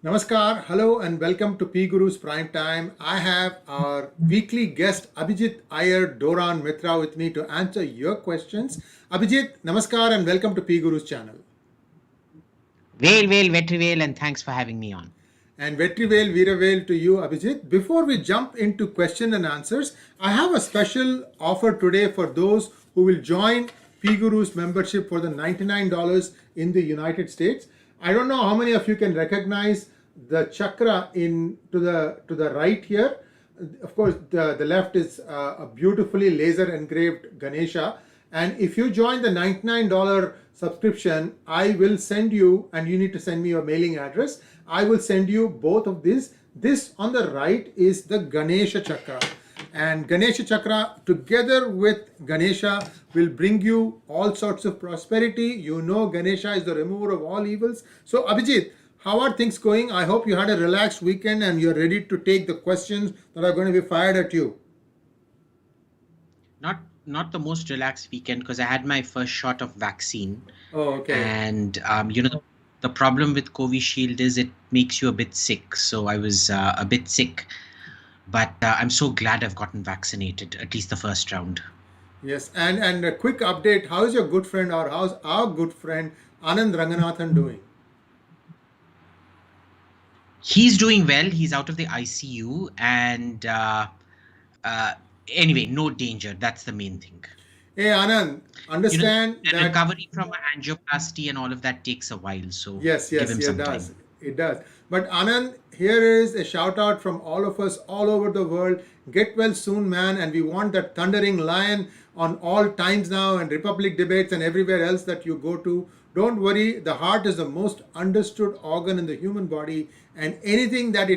Namaskar, hello and welcome to PGurus Prime Time. I have our weekly guest Abhijit Iyer-Mitra with me to answer your questions. Abhijit, Namaskar and welcome to PGurus channel. Vetrivel, and thanks for having me on. And Vetrivel, Veeravel to you, Abhijit. Before we jump into question and answers, I have a special offer today for those who will join PGurus membership for the $99 in the United States. I don't know how many of you can recognize the chakra to the right here. Of course, the left is a beautifully laser engraved Ganesha. And if you join the $99 subscription, I will send you, and you need to send me your mailing address. I will send you both of these. This on the right is the Ganesha chakra. And Ganesha chakra together with Ganesha will bring you all sorts of prosperity. You know Ganesha is the remover of all evils. So Abhijit, how are things going? I hope you had a relaxed weekend and you're ready to take the questions that are going to be fired at you. Not the most relaxed weekend because I had my first shot of vaccine. Oh, okay. And the problem with Covishield is it makes you a bit sick. So I was a bit sick, but I'm so glad I've gotten vaccinated, at least the first round. Yes, and a quick update. How is your good friend, or how's our good friend Anand Ranganathan doing? He's doing well. He's out of the ICU, and anyway, no danger. That's the main thing. Hey Anand, understand the that recovery from angioplasty and all of that takes a while. So yes, give him some it does. time. It does. But Anand, here is a shout out from all of us all over the world. Get well soon, man. And we want that thundering lion on all times now and Republic debates and everywhere else that you go to. Don't worry. The heart is the most understood organ in the human body, and anything that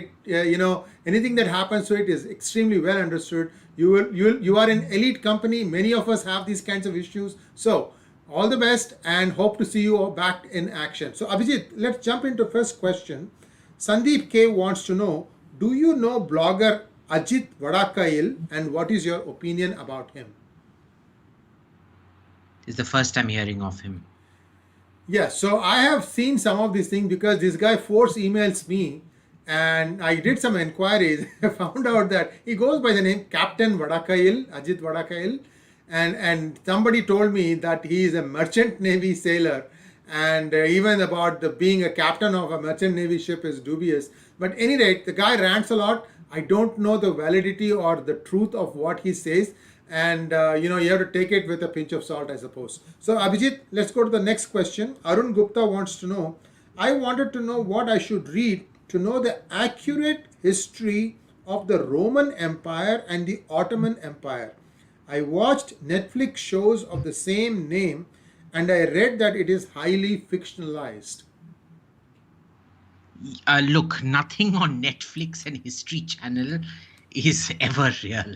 anything that happens to it is extremely well understood. You are in elite company. Many of us have these kinds of issues. So all the best and hope to see you back in action. So Abhijit, let's jump into first question. Sandeep K wants to know, do you know blogger Ajit Vadakail and what is your opinion about him? It's the first time hearing of him. Yes, so I have seen some of these things because this guy force emails me and I did some inquiries. I found out that he goes by the name Captain Vadakail, Ajit Vadakail. And somebody told me that he is a merchant navy sailor, and even about being a captain of a merchant navy ship is dubious. But at any rate, the guy rants a lot. I don't know the validity or the truth of what he says, and you have to take it with a pinch of salt, I suppose. So Abhijit, let's go to the next question. Arun Gupta wants to know, I wanted to know what I should read to know the accurate history of the Roman Empire and the Ottoman Empire. I watched Netflix shows of the same name and I read that it is highly fictionalized. Look, nothing on Netflix and History Channel is ever real.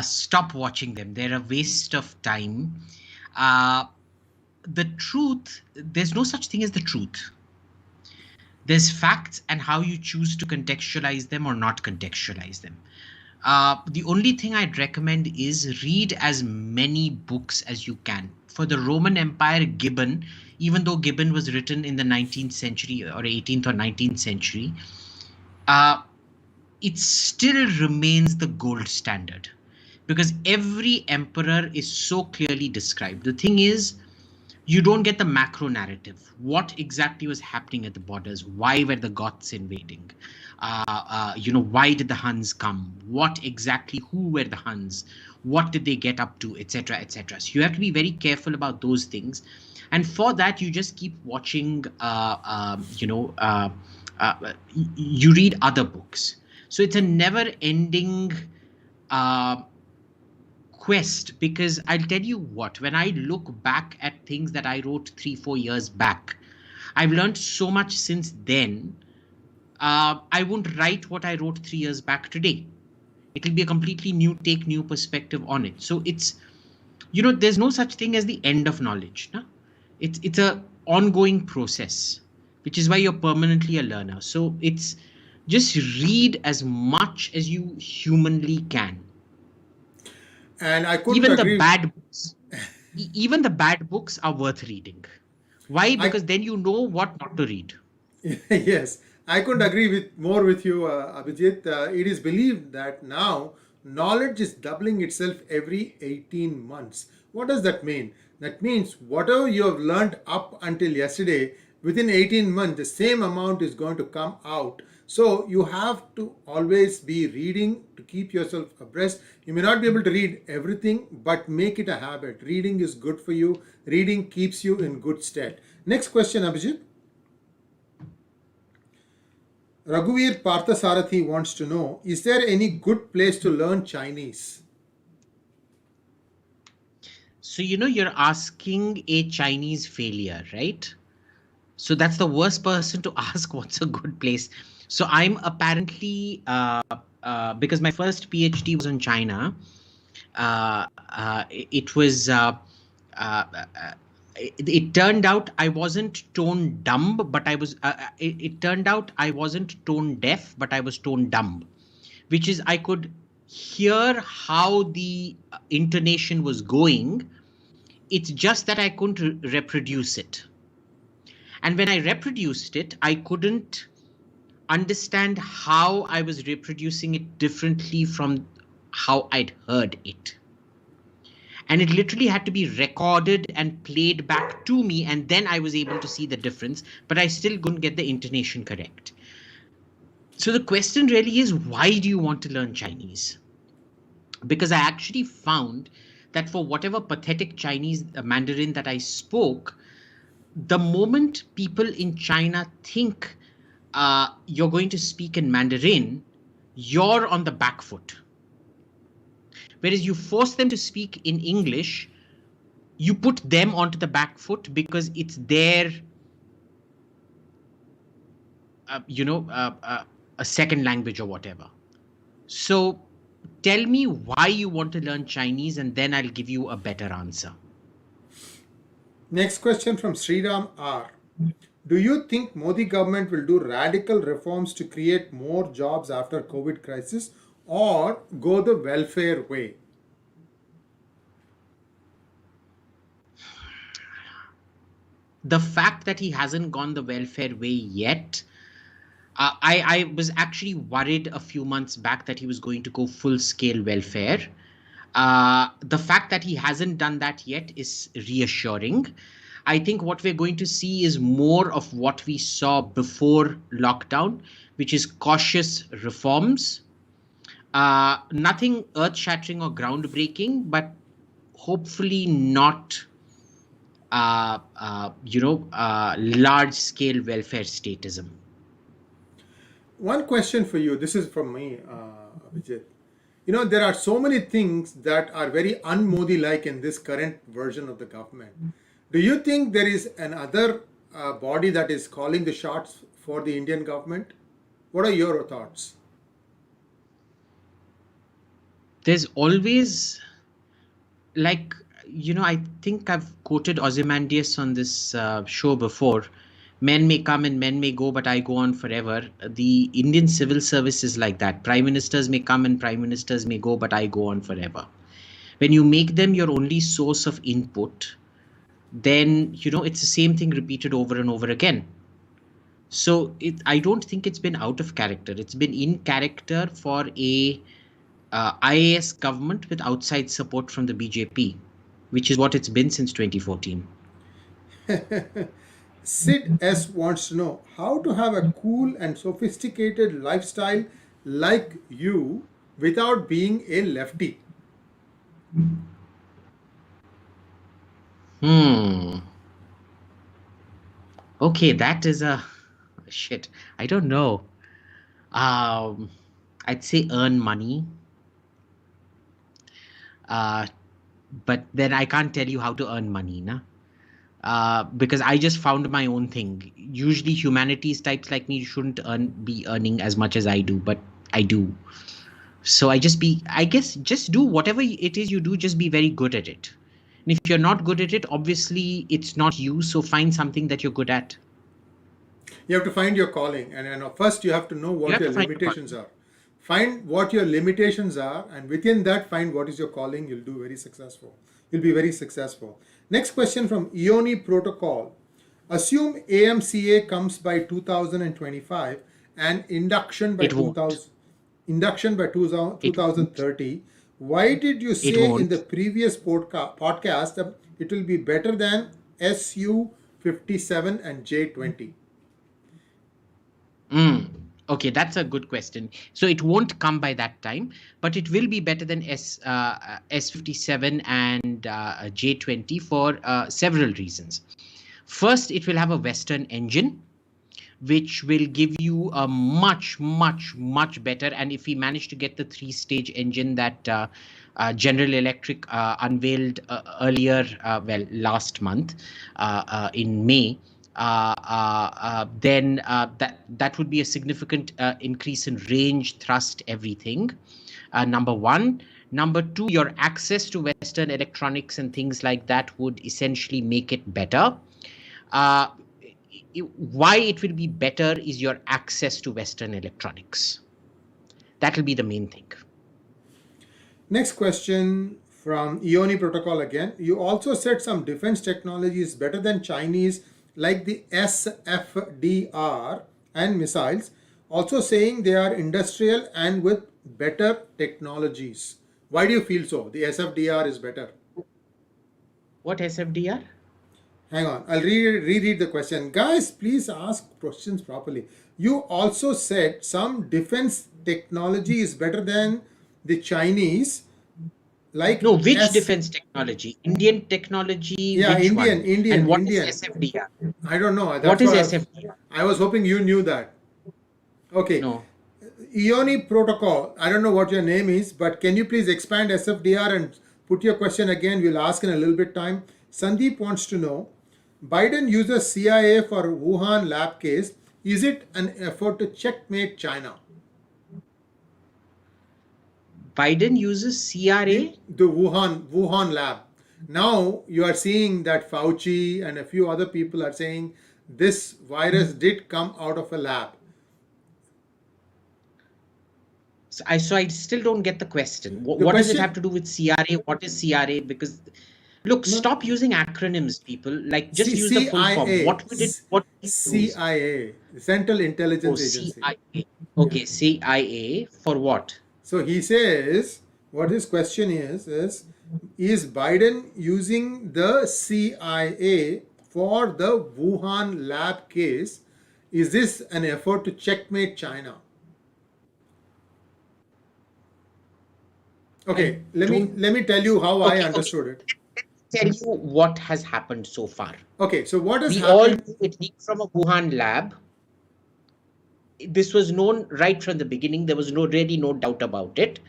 Stop watching them. They're a waste of time. The truth, there's no such thing as the truth. There's facts and how you choose to contextualize them or not contextualize them. The only thing I'd recommend is read as many books as you can. For the Roman Empire, Gibbon, even though Gibbon was written in the 19th century or 18th or 19th century, it still remains the gold standard because every emperor is so clearly described. The thing is, you don't get the macro narrative. What exactly was happening at the borders? Why were the Goths invading? Why did the Huns come? What exactly, who were the Huns? What did they get up to, etc., etc. So you have to be very careful about those things. And for that, you just keep watching, you read other books. So it's a never-ending quest, because I'll tell you what, when I look back at things that I wrote 3-4 years back, I've learned so much since then. I won't write what I wrote 3 years back today. It'll be a completely new take, new perspective on it. So it's, there's no such thing as the end of knowledge. No? It's a ongoing process, which is why you're permanently a learner. So it's just read as much as you humanly can. And I couldn't even agree. The bad books, even the bad books are worth reading. Why? Because then you know what not to read. Yes, I couldn't agree with you, Abhijit. It is believed that now knowledge is doubling itself every 18 months. What does that mean? That means whatever you have learned up until yesterday, within 18 months, the same amount is going to come out. So you have to always be reading to keep yourself abreast. You may not be able to read everything, but make it a habit. Reading is good for you. Reading keeps you in good stead. Next question, Abhijit. Raghuveer Parthasarathi wants to know, is there any good place to learn Chinese? So, you're asking a Chinese failure, right? So that's the worst person to ask what's a good place. So I'm apparently, because my first PhD was on China, it was, it turned out I wasn't tone dumb, but it turned out I wasn't tone deaf, but I was tone dumb, which is I could hear how the intonation was going. It's just that I couldn't reproduce it. And when I reproduced it, I couldn't understand how I was reproducing it differently from how I'd heard it. And it literally had to be recorded and played back to me, and then I was able to see the difference, but I still couldn't get the intonation correct. So the question really is, why do you want to learn Chinese? Because I actually found that for whatever pathetic Chinese Mandarin that I spoke, the moment people in China think you're going to speak in Mandarin, you're on the back foot. Whereas you force them to speak in English, you put them onto the back foot because it's their, a second language or whatever. So tell me why you want to learn Chinese, and then I'll give you a better answer. Next question from Sriram R. Do you think Modi government will do radical reforms to create more jobs after COVID crisis or go the welfare way? The fact that he hasn't gone the welfare way yet, I was actually worried a few months back that he was going to go full-scale welfare. The fact that he hasn't done that yet is reassuring. I think what we're going to see is more of what we saw before lockdown, which is cautious reforms. Nothing earth-shattering or groundbreaking, but hopefully not, large-scale welfare statism. One question for you. This is from me, Abhijit. There are so many things that are very un-Modi-like in this current version of the government. Do you think there is another body that is calling the shots for the Indian government? What are your thoughts? There's always, I think I've quoted Ozymandias on this show before. Men may come and men may go, but I go on forever. The Indian civil service is like that. Prime ministers may come and prime ministers may go, but I go on forever. When you make them your only source of input, then, it's the same thing repeated over and over again. So I don't think it's been out of character. It's been in character for a IAS government with outside support from the BJP, which is what it's been since 2014. Sid S wants to know how to have a cool and sophisticated lifestyle like you without being a lefty. Okay, that is a shit. I don't know. I'd say earn money. But then I can't tell you how to earn money, na? Because I just found my own thing. Usually humanities types like me shouldn't be earning as much as I do, but I do. So I guess just do whatever it is you do, just be very good at it. And if you're not good at it, obviously it's not you, so find something that you're good at. You have to find your calling, and first you have to know what your limitations are. Find what your limitations are, and within that find what is your calling. You'll be very successful. Next question from Ioni Protocol. Assume AMCA comes by 2025 and induction by It won't. 2030. Why did you It say in won't. the previous podcast that it will be better than SU 57 and J20? Okay, that's a good question. So it won't come by that time, but it will be better than S57 and J20 for several reasons. First, it will have a Western engine, which will give you a much, much, much better. And if we manage to get the 3-stage engine that General Electric unveiled earlier, last month in May, then that would be a significant increase in range, thrust, everything. Number one. Number two, your access to Western electronics and things like that would essentially make it better. Why it will be better is your access to Western electronics. That will be the main thing. Next question from Ioni Protocol again. You also said some defense technology is better than Chinese, like the SFDR and missiles, also saying they are industrial and with better technologies. Why do you feel so? The SFDR is better. What SFDR? Hang on, I'll reread the question. Guys, please ask questions properly. You also said some defense technology is better than the Chinese, like no, which defense technology? Indian technology? Yeah, which Indian, one? Indian, And what Indian. is SFDR? I don't know. That's What is why SFDR? I was hoping you knew that. Okay. No. Ioni Protocol. I don't know what your name is, but can you please expand SFDR and put your question again? We'll ask in a little bit time. Sandeep wants to know, Biden uses CIA for Wuhan lab case. Is it an effort to checkmate China? Biden uses CRA? The Wuhan lab. Now you are seeing that Fauci and a few other people are saying this virus did come out of a lab. So I still don't get the question. What does it have to do with CRA? What is CRA? Because look, stop using acronyms, people. Like just use the full form. What would it? What CIA, Central Intelligence Agency. CIA. Okay, CIA for what? So he says, what his question is Biden using the CIA for the Wuhan lab case? Is this an effort to checkmate China? Okay, let me tell you how I understood it. Tell you what has happened so far. Okay, so what has happened? happened? We all it leaked from a Wuhan lab. This was known right from the beginning. There was really no doubt about it.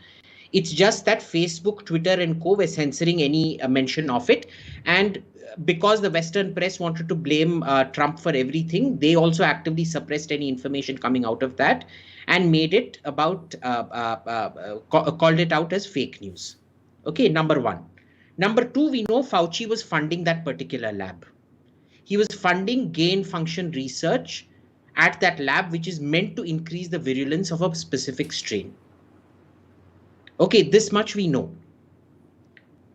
It's just that Facebook, Twitter, and co were censoring any mention of it. And because the Western press wanted to blame Trump for everything, they also actively suppressed any information coming out of that and made it about, called it out as fake news. Okay, number one. Number two, we know Fauci was funding that particular lab. He was funding gain function research at that lab, which is meant to increase the virulence of a specific strain. Okay, this much we know.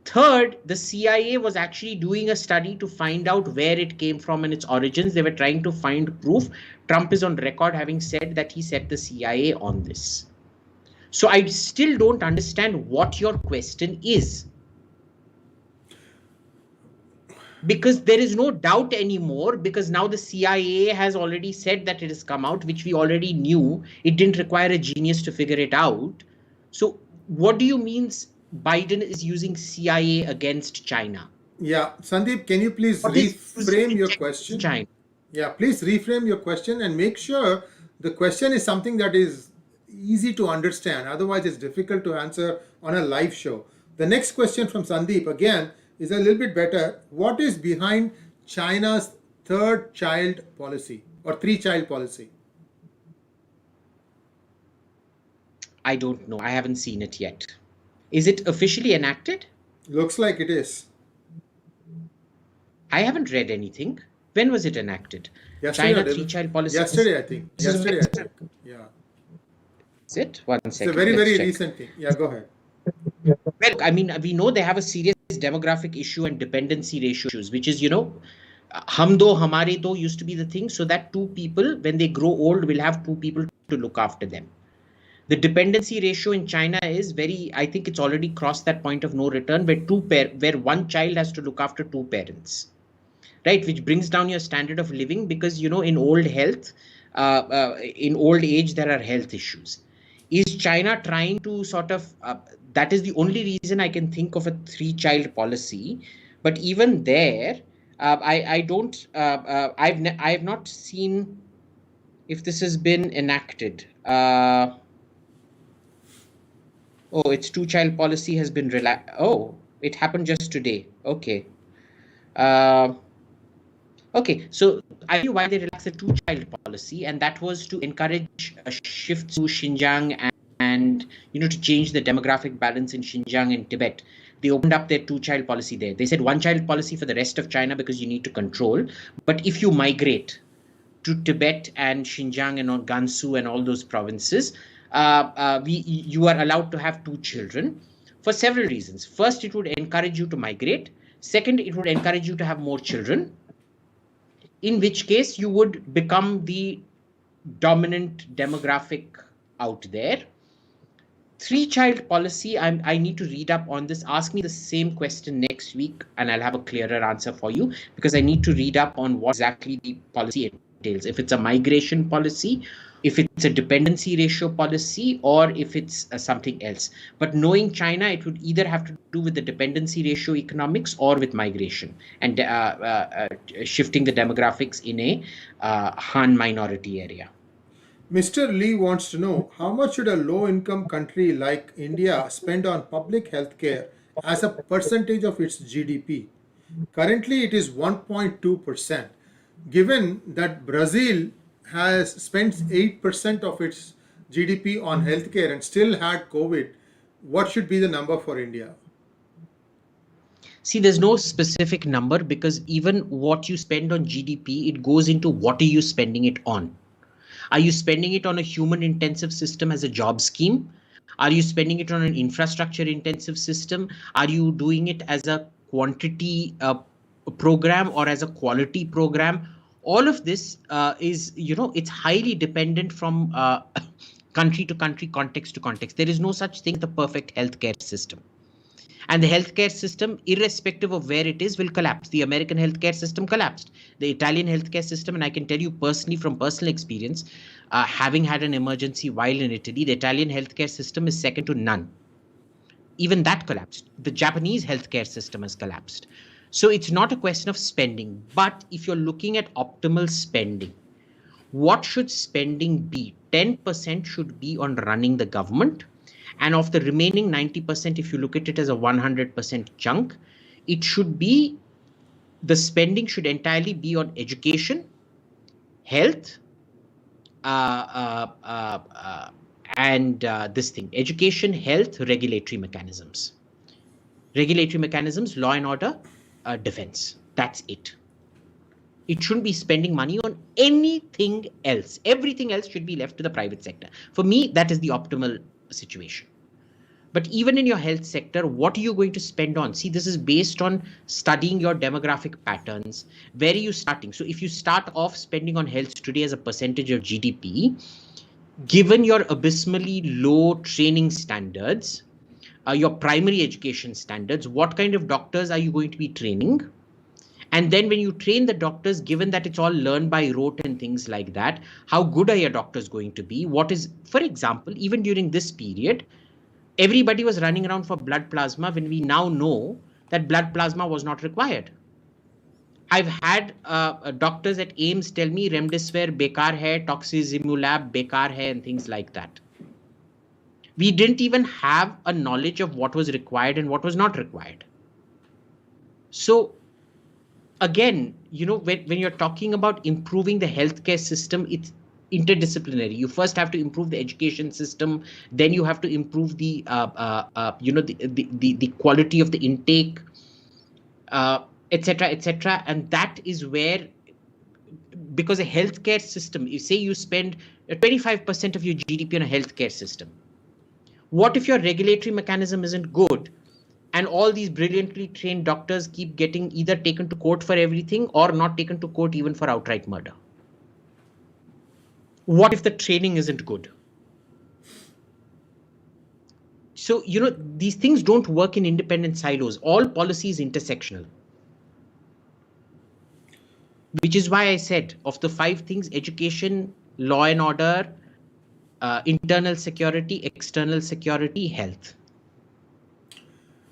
Third, the CIA was actually doing a study to find out where it came from and its origins. They were trying to find proof. Trump is on record having said that he set the CIA on this. So I still don't understand what your question is. Because there is no doubt anymore, because now the CIA has already said that it has come out, which we already knew. It didn't require a genius to figure it out. So what do you mean Biden is using CIA against China? Yeah, Sandeep, can you please reframe your question? China. Yeah, please reframe your question and make sure the question is something that is easy to understand. Otherwise, it's difficult to answer on a live show. The next question from Sandeep, again, is a little bit better. What is behind China's third child policy or 3-child policy? I don't know. I haven't seen it yet. Is it officially enacted? Looks like it is. I haven't read anything. When was it enacted? Yesterday, China 3-child policy. Yesterday, I think. Yeah. Is it? One second. It's a very, very recent thing. Yeah, go ahead. Well, I mean, we know they have a serious demographic issue and dependency ratio issues, which is, hum do, hamare do used to be the thing, so that two people, when they grow old, will have two people to look after them. The dependency ratio in China is I think it's already crossed that point of no return where one child has to look after two parents, right? Which brings down your standard of living because, in in old age, there are health issues. Is China trying to that is the only reason I can think of a three-child policy. But even there, I don't, I have not seen if this has been enacted. Oh, its two-child policy has been relaxed. Oh, it happened just today. Okay. Uh, okay, so I knew why they relaxed the two-child policy, and that was to encourage a shift to Xinjiang and to change the demographic balance in Xinjiang and Tibet. They opened up their two-child policy there. They said one-child policy for the rest of China because you need to control. But if you migrate to Tibet and Xinjiang and Gansu and all those provinces, you are allowed to have two children for several reasons. First, it would encourage you to migrate. Second, it would encourage you to have more children, in which case you would become the dominant demographic out there. Three-child policy, I need to read up on this. Ask me the same question next week and I'll have a clearer answer for you, because I need to read up on what exactly the policy entails. If it's a migration policy, if it's a dependency ratio policy, or if it's something else. But knowing China, it would either have to do with the dependency ratio economics or with migration and shifting the demographics in a Han minority area. Mr. Lee wants to know, how much should a low-income country like India spend on public health care as a percentage of its GDP? Currently, it is 1.2%. Given that Brazil has spent 8% of its GDP on healthcare and still had COVID, what should be the number for India? See, there's no specific number, because even what you spend on GDP, it goes into what are you spending it on? Are you spending it on a human intensive system as a job scheme? Are you spending it on an infrastructure intensive system? Are you doing it as a quantity program or as a quality program? All of this is, it's highly dependent from country to country, context to context. There is no such thing as the perfect healthcare system. And the healthcare system, irrespective of where it is, will collapse. The American healthcare system collapsed. The Italian healthcare system, and I can tell you personally from personal experience, having had an emergency while in Italy, the Italian healthcare system is second to none. Even that collapsed. The Japanese healthcare system has collapsed. So it's not a question of spending, but if you're looking at optimal spending, what should spending be? 10% should be on running the government. And of the remaining 90%, if you look at it as a 100% chunk, it should be, the spending should entirely be on education, health, and this thing, education, health, regulatory mechanisms, law and order, defense. That's it. It shouldn't be spending money on anything else. Everything else should be left to the private sector. For me, that is the optimal situation. But even in your health sector, what are you going to spend on? See, this is based on studying your demographic patterns. Where are you starting? So if you start off spending on health today as a percentage of GDP, given your abysmally low training standards, your primary education standards, what kind of doctors are you going to be training? And then when you train the doctors, given that it's all learned by rote and things like that, how good are your doctors going to be? What is, for example, even during this period, everybody was running around for blood plasma when we now know that blood plasma was not required. I've had doctors at AIMS tell me remdesivir bekar hai, toxizumab bekar hai, and things like that. We didn't even have a knowledge of what was required and what was not required. So again, when you're talking about improving the healthcare system, it's interdisciplinary. You first have to improve the education system, then you have to improve the the quality of the intake, etc., etc. And that is where, because a healthcare system, you say you spend 25% of your GDP on a healthcare system. What if your regulatory mechanism isn't good? And all these brilliantly trained doctors keep getting either taken to court for everything or not taken to court even for outright murder. What if the training isn't good? So, these things don't work in independent silos. All policy is intersectional. Which is why I said, of the 5 things, education, law and order, internal security, external security, health.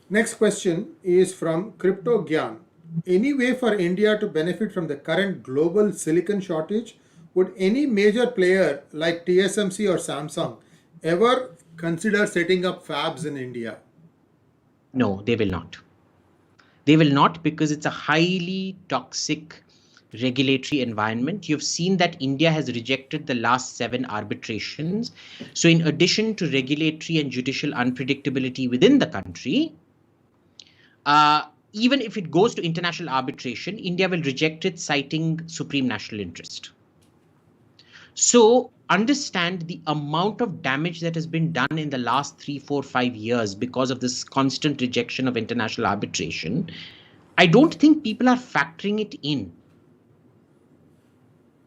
Next question is from Crypto Gyan. Any way for India to benefit from the current global silicon shortage? Would any major player like TSMC or Samsung ever consider setting up fabs in India? No, they will not. They will not, because it's a highly toxic regulatory environment. You've seen that India has rejected the last 7 arbitrations. So in addition to regulatory and judicial unpredictability within the country, even if it goes to international arbitration, India will reject it, citing supreme national interest. So understand the amount of damage that has been done in the last 3, 4, 5 years because of this constant rejection of international arbitration. I don't think people are factoring it in.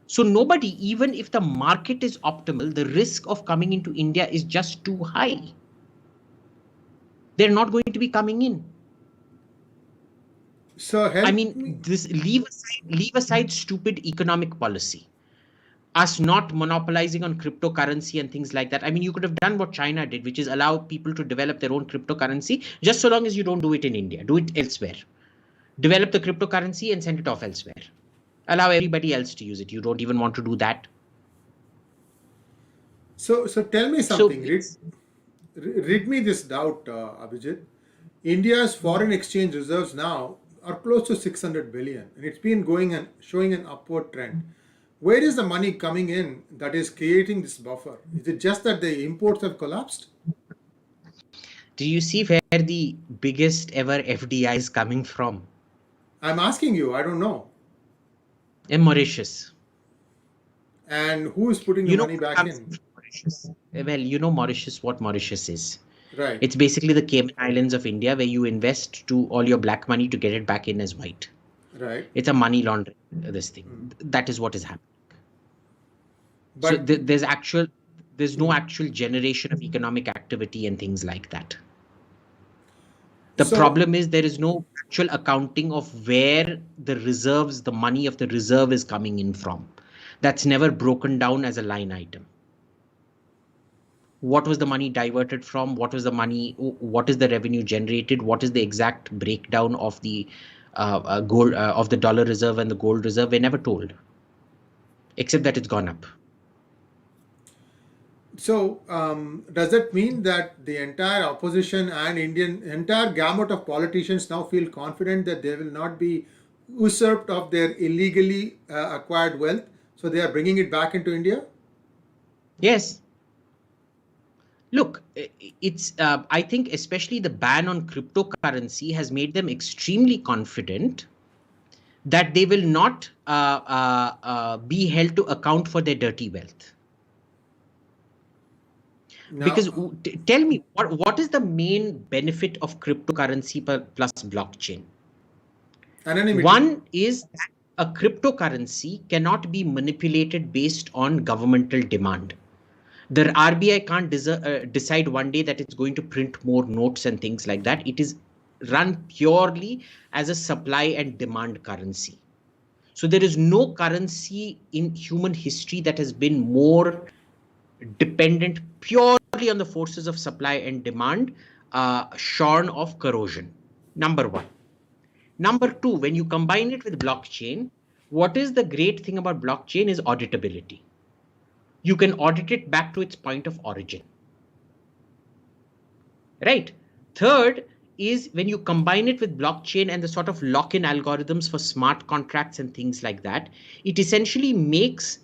So nobody, even if the market is optimal, the risk of coming into India is just too high. They're not going to be coming in. So leave aside stupid economic policy, us not monopolizing on cryptocurrency and things like that. I mean, you could have done what China did, which is allow people to develop their own cryptocurrency, just so long as you don't do it in India, do it elsewhere. Develop the cryptocurrency and send it off elsewhere. Allow everybody else to use it. You don't even want to do that. So tell me something. Read me this doubt, Abhijit. India's foreign exchange reserves now are close to 600 billion, and it's been going and showing an upward trend. Where is the money coming in that is creating this buffer? Is it just that the imports have collapsed? Do you see where the biggest ever FDI is coming from? I'm asking you, I don't know. In Mauritius. And who is putting the money back in? Mauritius. Well, Mauritius, what Mauritius is. Right. It's basically the Cayman Islands of India, where you invest to all your black money to get it back in as white. Right. It's a money laundering, this thing. That is what is happening. But so there's no actual generation of economic activity and things like that. The problem is there is no actual accounting of where the reserves, the money of the reserve is coming in from. That's never broken down as a line item. What was the money diverted from? What was the money? What is the revenue generated? What is the exact breakdown of the gold of the dollar reserve and the gold reserve? We're never told, except that it's gone up. So does that mean that the entire opposition and entire gamut of politicians now feel confident that they will not be usurped of their illegally acquired wealth? So they are bringing it back into India? Yes. Look, it's I think especially the ban on cryptocurrency has made them extremely confident that they will not be held to account for their dirty wealth. Now, because tell me, what is the main benefit of cryptocurrency plus blockchain? Anonymity. One is that a cryptocurrency cannot be manipulated based on governmental demand. The RBI can't decide one day that it's going to print more notes and things like that. It is run purely as a supply and demand currency. So there is no currency in human history that has been more dependent purely on the forces of supply and demand, shorn of corrosion. Number one. Number two, when you combine it with blockchain, what is the great thing about blockchain is auditability. You can audit it back to its point of origin. Right? Third is when you combine it with blockchain and the sort of lock-in algorithms for smart contracts and things like that, it essentially makes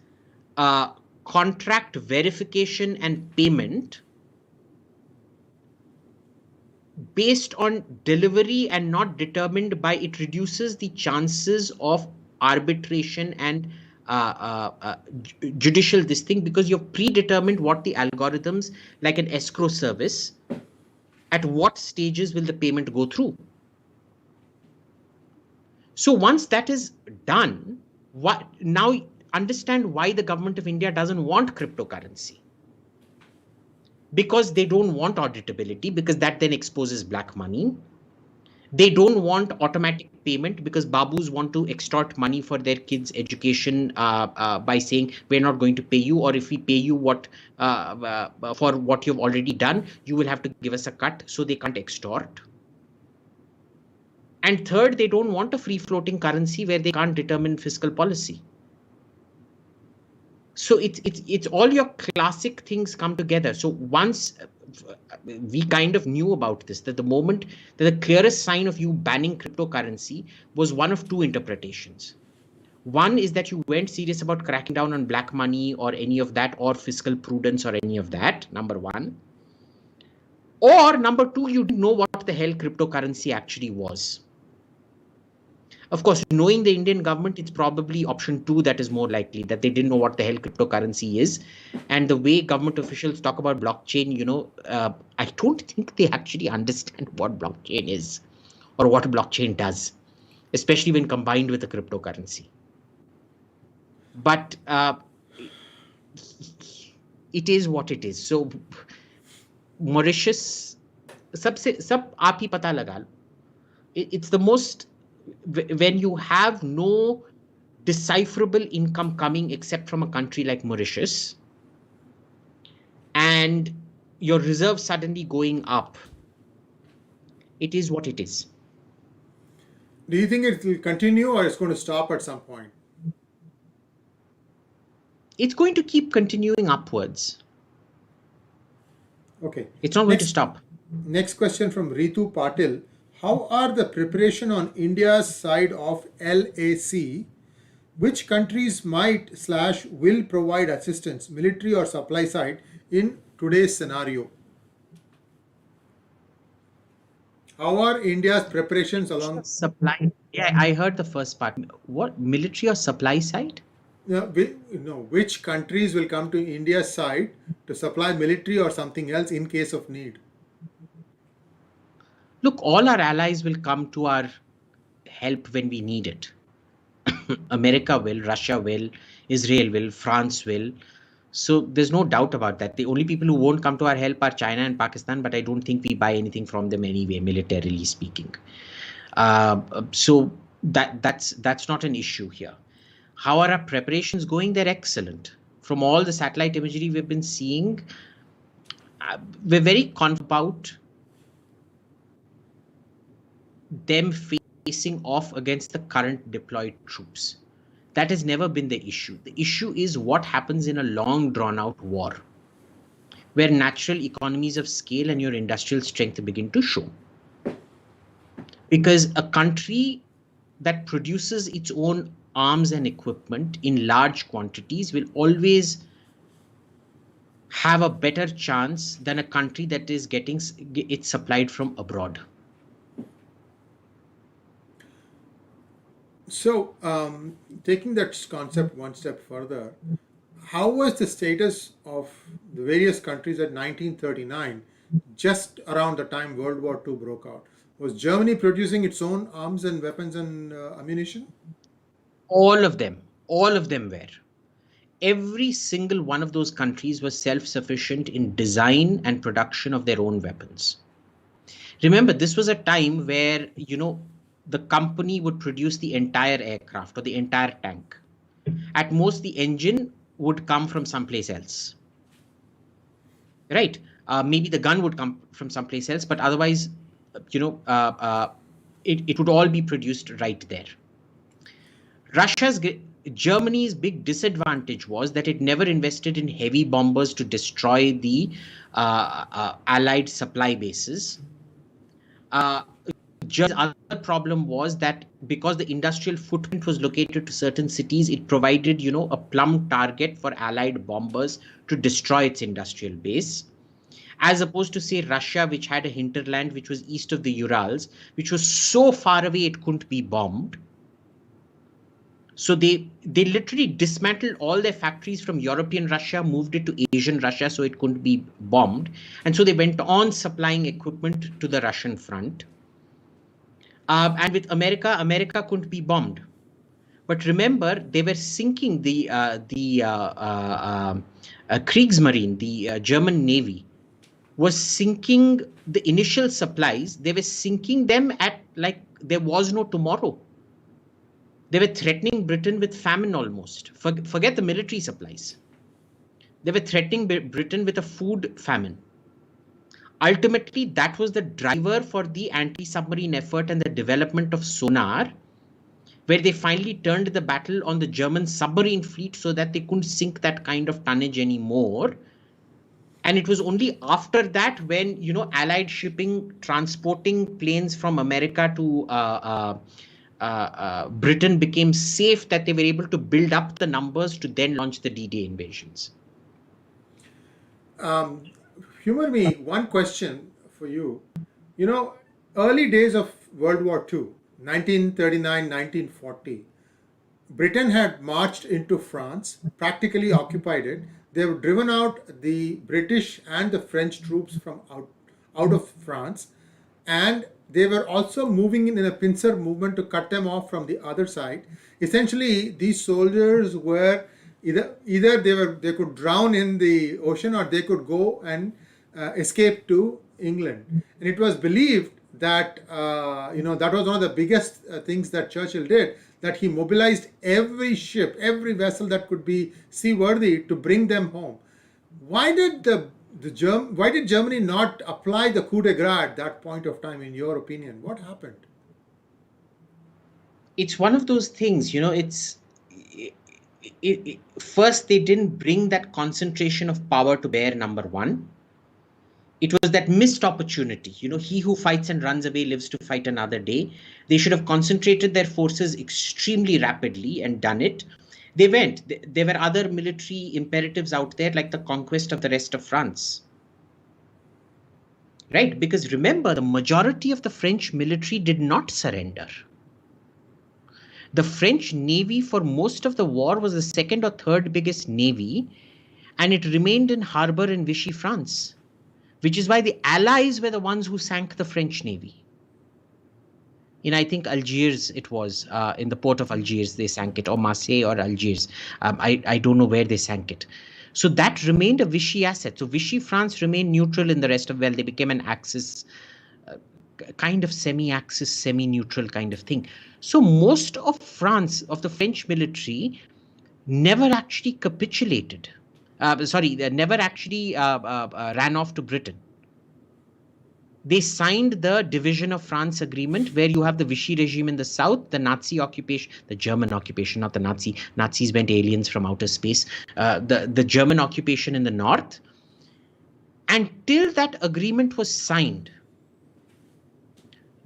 contract verification and payment based on delivery and not determined by, it reduces the chances of arbitration and judicial this thing, because you've predetermined what the algorithms, like an escrow service, at what stages will the payment go through. So once that is done, now understand why the government of India doesn't want cryptocurrency. Because they don't want auditability, because that then exposes black money. They don't want automatic payment because babus want to extort money for their kids' education by saying we're not going to pay you, or if we pay you for what you've already done, you will have to give us a cut, so they can't extort. And third, they don't want a free-floating currency where they can't determine fiscal policy. So it's all your classic things come together. So once we kind of knew about this, that the moment that the clearest sign of you banning cryptocurrency was one of two interpretations. One is that you weren't serious about cracking down on black money or any of that, or fiscal prudence or any of that, number one. Or number two, you didn't know what the hell cryptocurrency actually was. Of course, knowing the Indian government, it's probably option two that is more likely, that they didn't know what the hell cryptocurrency is. And the way government officials talk about blockchain, I don't think they actually understand what blockchain is or what blockchain does, especially when combined with a cryptocurrency. But it is what it is. So Mauritius, sab aap hi pata laga lo. It's the most, when you have no decipherable income coming except from a country like Mauritius, and your reserves suddenly going up, it is what it is. Do you think it will continue or it's going to stop at some point? It's going to keep continuing upwards. Okay. It's not going to stop. Next question from Ritu Patil. How are the preparation on India's side of LAC? Which countries might / will provide assistance, military or supply side, in today's scenario? How are India's preparations along supply? Yeah, I heard the first part. What, military or supply side? Which countries will come to India's side to supply military or something else in case of need? Look, all our allies will come to our help when we need it. America will, Russia will, Israel will, France will. So there's no doubt about that. The only people who won't come to our help are China and Pakistan, but I don't think we buy anything from them anyway, militarily speaking. So that's not an issue here. How are our preparations going? They're excellent. From all the satellite imagery we've been seeing, we're very confident about them facing off against the current deployed troops. That has never been the issue. The issue is what happens in a long drawn out war, where natural economies of scale and your industrial strength begin to show. Because a country that produces its own arms and equipment in large quantities will always have a better chance than a country that is getting it supplied from abroad. So, taking that concept one step further, how was the status of the various countries at 1939, just around the time World War II broke out? Was Germany producing its own arms and weapons and ammunition? All of them were. Every single one of those countries was self-sufficient in design and production of their own weapons. Remember, this was a time where, the company would produce the entire aircraft or the entire tank. At most, the engine would come from someplace else. Right? Maybe the gun would come from someplace else, but otherwise, it would all be produced right there. Germany's big disadvantage was that it never invested in heavy bombers to destroy the Allied supply bases. Germany's other problem was that because the industrial footprint was located to certain cities, it provided, a plumb target for Allied bombers to destroy its industrial base. As opposed to, say, Russia, which had a hinterland which was east of the Urals, which was so far away it couldn't be bombed. So they literally dismantled all their factories from European Russia, moved it to Asian Russia so it couldn't be bombed. And so they went on supplying equipment to the Russian front. And with America couldn't be bombed. But remember, they were sinking the Kriegsmarine, the German Navy, was sinking the initial supplies. They were sinking them at like there was no tomorrow. They were threatening Britain with famine almost. Forget the military supplies. They were threatening Britain with a food famine. Ultimately, that was the driver for the anti-submarine effort and the development of sonar, where they finally turned the battle on the German submarine fleet so that they couldn't sink that kind of tonnage anymore. And it was only after that when, Allied shipping transporting planes from America to Britain became safe, that they were able to build up the numbers to then launch the D-Day invasions. Humor me, one question for you. Early days of World War II, 1939, 1940, Britain had marched into France, practically occupied it. They have driven out the British and the French troops from out of France, and they were also moving in a pincer movement to cut them off from the other side. Essentially, these soldiers were either they could drown in the ocean, or they could go and escape to England. And it was believed that that was one of the biggest things that Churchill did, that he mobilized every ship, every vessel that could be seaworthy to bring them home. Why did why did Germany not apply the coup de grace at that point of time, in your opinion? What happened? It's one of those things, first they didn't bring that concentration of power to bear, number one. It was that missed opportunity. He who fights and runs away lives to fight another day. They should have concentrated their forces extremely rapidly and done it. They went. There were other military imperatives out there, like the conquest of the rest of France. Right? Because remember, the majority of the French military did not surrender. The French Navy for most of the war was the second or third biggest navy, and it remained in harbor in Vichy, France, which is why the Allies were the ones who sank the French Navy. In, I think, Algiers, it was in the port of Algiers, they sank it, or Marseille or Algiers. I don't know where they sank it. So that remained a Vichy asset. So Vichy, France remained neutral in the rest of, well, they became an Axis, kind of semi-Axis, semi-neutral kind of thing. So most of France, of the French military, never actually capitulated. They never actually ran off to Britain. They signed the Division of France Agreement, where you have the Vichy regime in the south, the Nazi occupation, the German occupation, not the Nazi. Nazis went aliens from outer space. The German occupation in the north. Until that agreement was signed,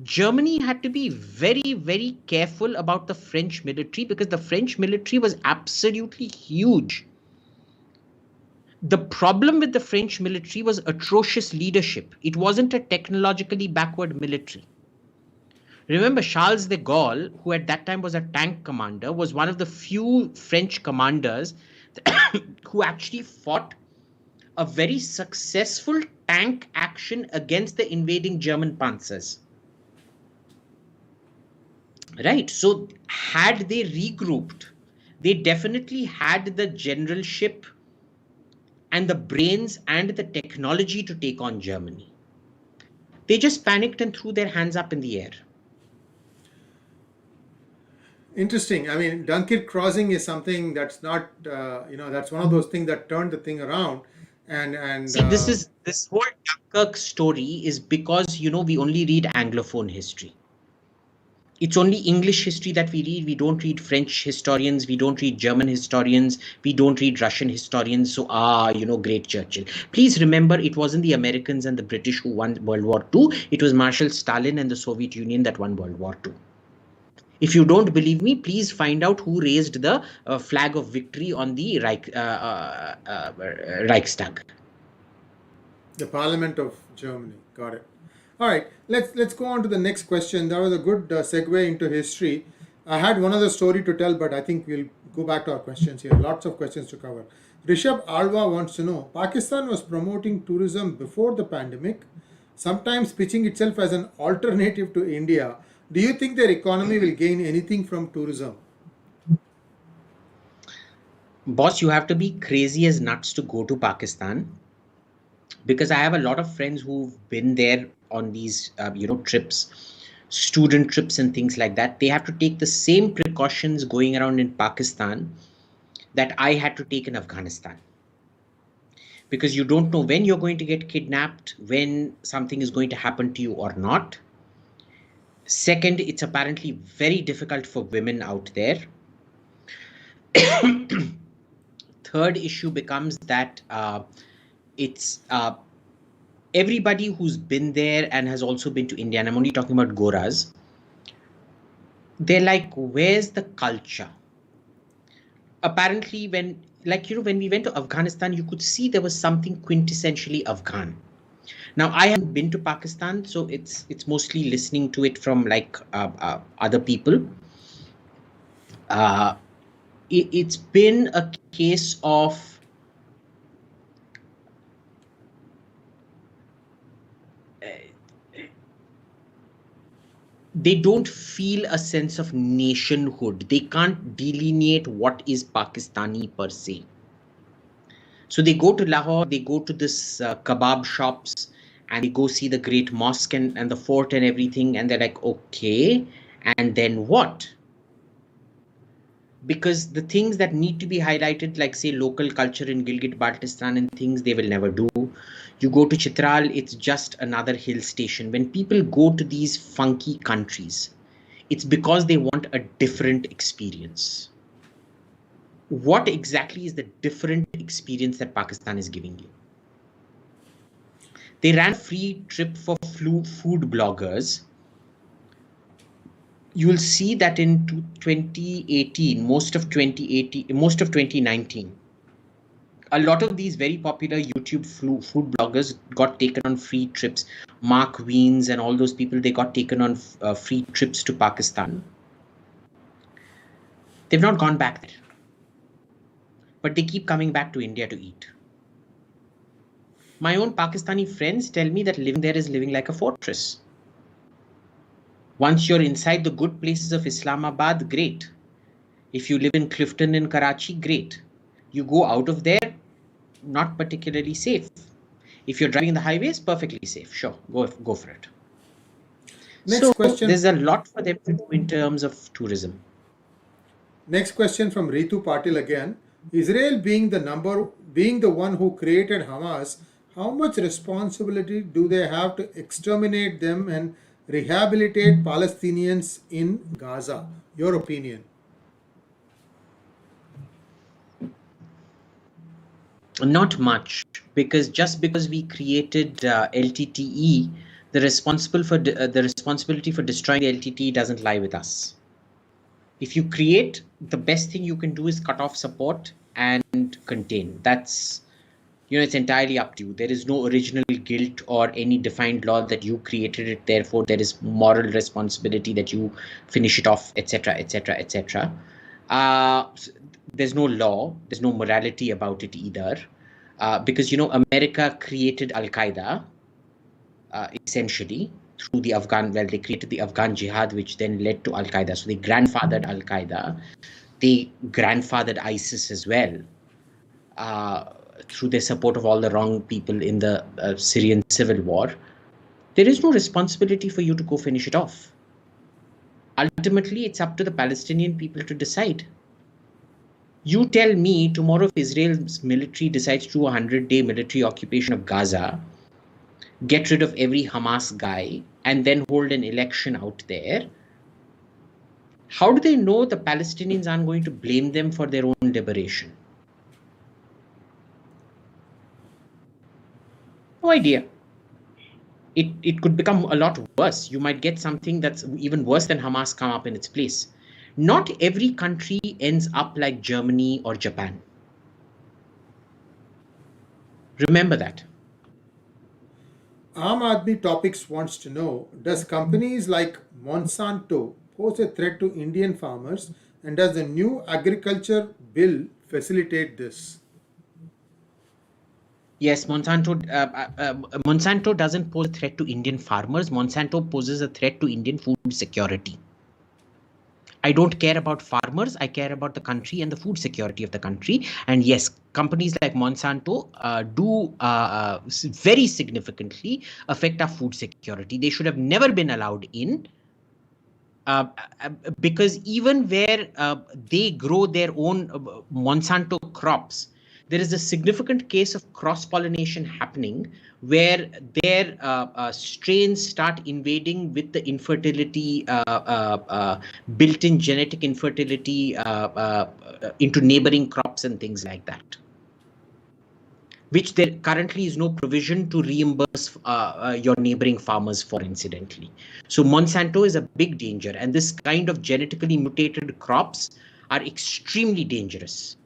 Germany had to be very, very careful about the French military, because the French military was absolutely huge. The problem with the French military was atrocious leadership. It wasn't a technologically backward military. Remember, Charles de Gaulle, who at that time was a tank commander, was one of the few French commanders who actually fought a very successful tank action against the invading German panzers. Right. So had they regrouped, they definitely had the generalship and the brains and the technology to take on Germany. They just panicked and threw their hands up in the air. Interesting. I mean, Dunkirk crossing is something that's not, that's one of those things that turned the thing around. And see, this whole Dunkirk story is because, we only read Anglophone history. It's only English history that we read. We don't read French historians. We don't read German historians. We don't read Russian historians. So, great Churchill. Please remember, it wasn't the Americans and the British who won World War II. It was Marshal Stalin and the Soviet Union that won World War II. If you don't believe me, please find out who raised the flag of victory on the Reichstag. The Parliament of Germany. Got it. All right, let's go on to the next question. That was a good segue into history. I had one other story to tell, but I think we'll go back to our questions here. Lots of questions to cover. Rishabh Alva wants to know, Pakistan was promoting tourism before the pandemic, sometimes pitching itself as an alternative to India. Do you think their economy will gain anything from tourism? Boss, you have to be crazy as nuts to go to Pakistan, because I have a lot of friends who've been there on these, trips, student trips and things like that. They have to take the same precautions going around in Pakistan that I had to take in Afghanistan, because you don't know when you're going to get kidnapped, when something is going to happen to you or not. Second, it's apparently very difficult for women out there. Third issue becomes that it's everybody who's been there and has also been to India, and I'm only talking about Goras, they're like, where's the culture? Apparently, when we went to Afghanistan, you could see there was something quintessentially Afghan. Now, I haven't been to Pakistan, so it's mostly listening to it from other people. It's been a case of they don't feel a sense of nationhood. They can't delineate what is Pakistani per se. So they go to Lahore, they go to this kebab shops, and they go see the great mosque and the fort and everything, and they're like, okay, and then what? Because the things that need to be highlighted, like say local culture in Gilgit-Baltistan and things, they will never do. You go to Chitral, it's just another hill station. When people go to these funky countries, it's because they want a different experience. What exactly is the different experience that Pakistan is giving you? They ran a free trip for food bloggers. You will see that in 2018, most of 2019, a lot of these very popular YouTube food bloggers got taken on free trips. Mark Wiens and all those people, they got taken on free trips to Pakistan. They've not gone back there, but they keep coming back to India to eat. My own Pakistani friends tell me that living there is living like a fortress. Once you're inside the good places of Islamabad, great. If you live in Clifton in Karachi, great. You go out of there, not particularly safe. If you're driving the highways, perfectly safe. Sure, go for it. Next question. There's a lot for them to do in terms of tourism. Next question from Ritu Patil again. Israel being the one who created Hamas, how much responsibility do they have to exterminate them and rehabilitate Palestinians in Gaza? Your opinion? Not much, because just because we created LTTE, the responsibility for destroying the LTTE doesn't lie with us. If you create, the best thing you can do is cut off support and contain. That's, it's entirely up to you. There is no original guilt or any defined law that you created it. Therefore, there is moral responsibility that you finish it off, etc., etc., etc. There's no law. There's no morality about it either. Because, America created Al-Qaeda, essentially, through the they created the Afghan Jihad, which then led to Al-Qaeda. So they grandfathered Al-Qaeda. They grandfathered ISIS as well, through their support of all the wrong people in the Syrian civil war. There is no responsibility for you to go finish it off. Ultimately, it's up to the Palestinian people to decide. You tell me tomorrow if Israel's military decides to do a 100-day military occupation of Gaza, get rid of every Hamas guy, and then hold an election out there, how do they know the Palestinians aren't going to blame them for their own liberation? No idea. It could become a lot worse. You might get something that's even worse than Hamas come up in its place. Not every country ends up like Germany or Japan. Remember that. Aam Aadmi Topics wants to know, does companies like Monsanto pose a threat to Indian farmers, and does the new agriculture bill facilitate this? Yes, Monsanto doesn't pose a threat to Indian farmers. Monsanto poses a threat to Indian food security. I don't care about farmers. I care about the country and the food security of the country. And yes, companies like Monsanto do very significantly affect our food security. They should have never been allowed in. Because even where they grow their own Monsanto crops, there is a significant case of cross-pollination happening where their strains start invading with the infertility, built-in genetic infertility into neighboring crops and things like that, which there currently is no provision to reimburse your neighboring farmers for, incidentally. So Monsanto is a big danger, and this kind of genetically mutated crops are extremely dangerous.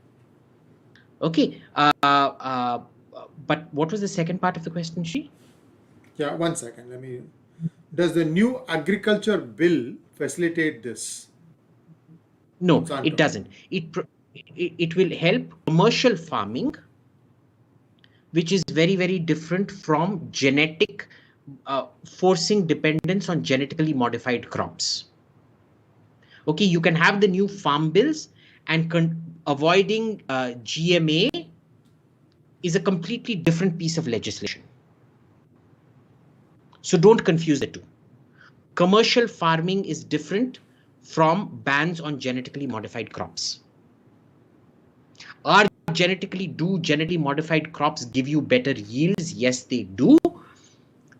Okay, but what was the second part of the question, Sree? Yeah, 1 second. Does the new agriculture bill facilitate this? No, Monsanto. it doesn't. It will help commercial farming, which is very, very different from genetic forcing dependence on genetically modified crops. Okay, you can have the new farm bills, and avoiding GMA is a completely different piece of legislation. So don't confuse the two. Commercial farming is different from bans on genetically modified crops. Genetically modified crops give you better yields? Yes, they do.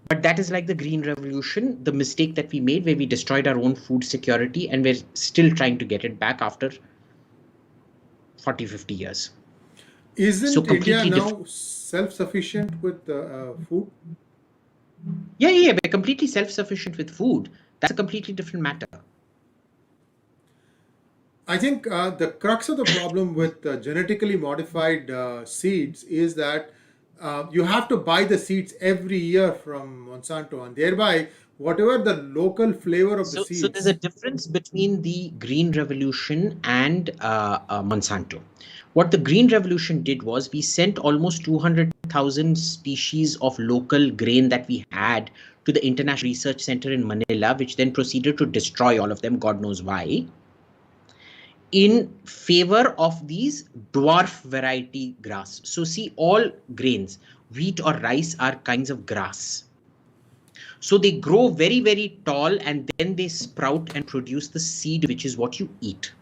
But that is like the Green Revolution, the mistake that we made where we destroyed our own food security, and we're still trying to get it back after 40, 50 years. Isn't India now self-sufficient with food? Yeah, we're completely self-sufficient with food. That's a completely different matter. I think the crux of the problem with genetically modified seeds is that you have to buy the seeds every year from Monsanto, and thereby whatever the local flavor of the seeds. So there's a difference between the Green Revolution and Monsanto. What the Green Revolution did was we sent almost 200,000 species of local grain that we had to the International Research Center in Manila, which then proceeded to destroy all of them, God knows why, in favor of these dwarf variety grass. So see, all grains, wheat or rice, are kinds of grass. So they grow very, very tall, and then they sprout and produce the seed, which is what you eat.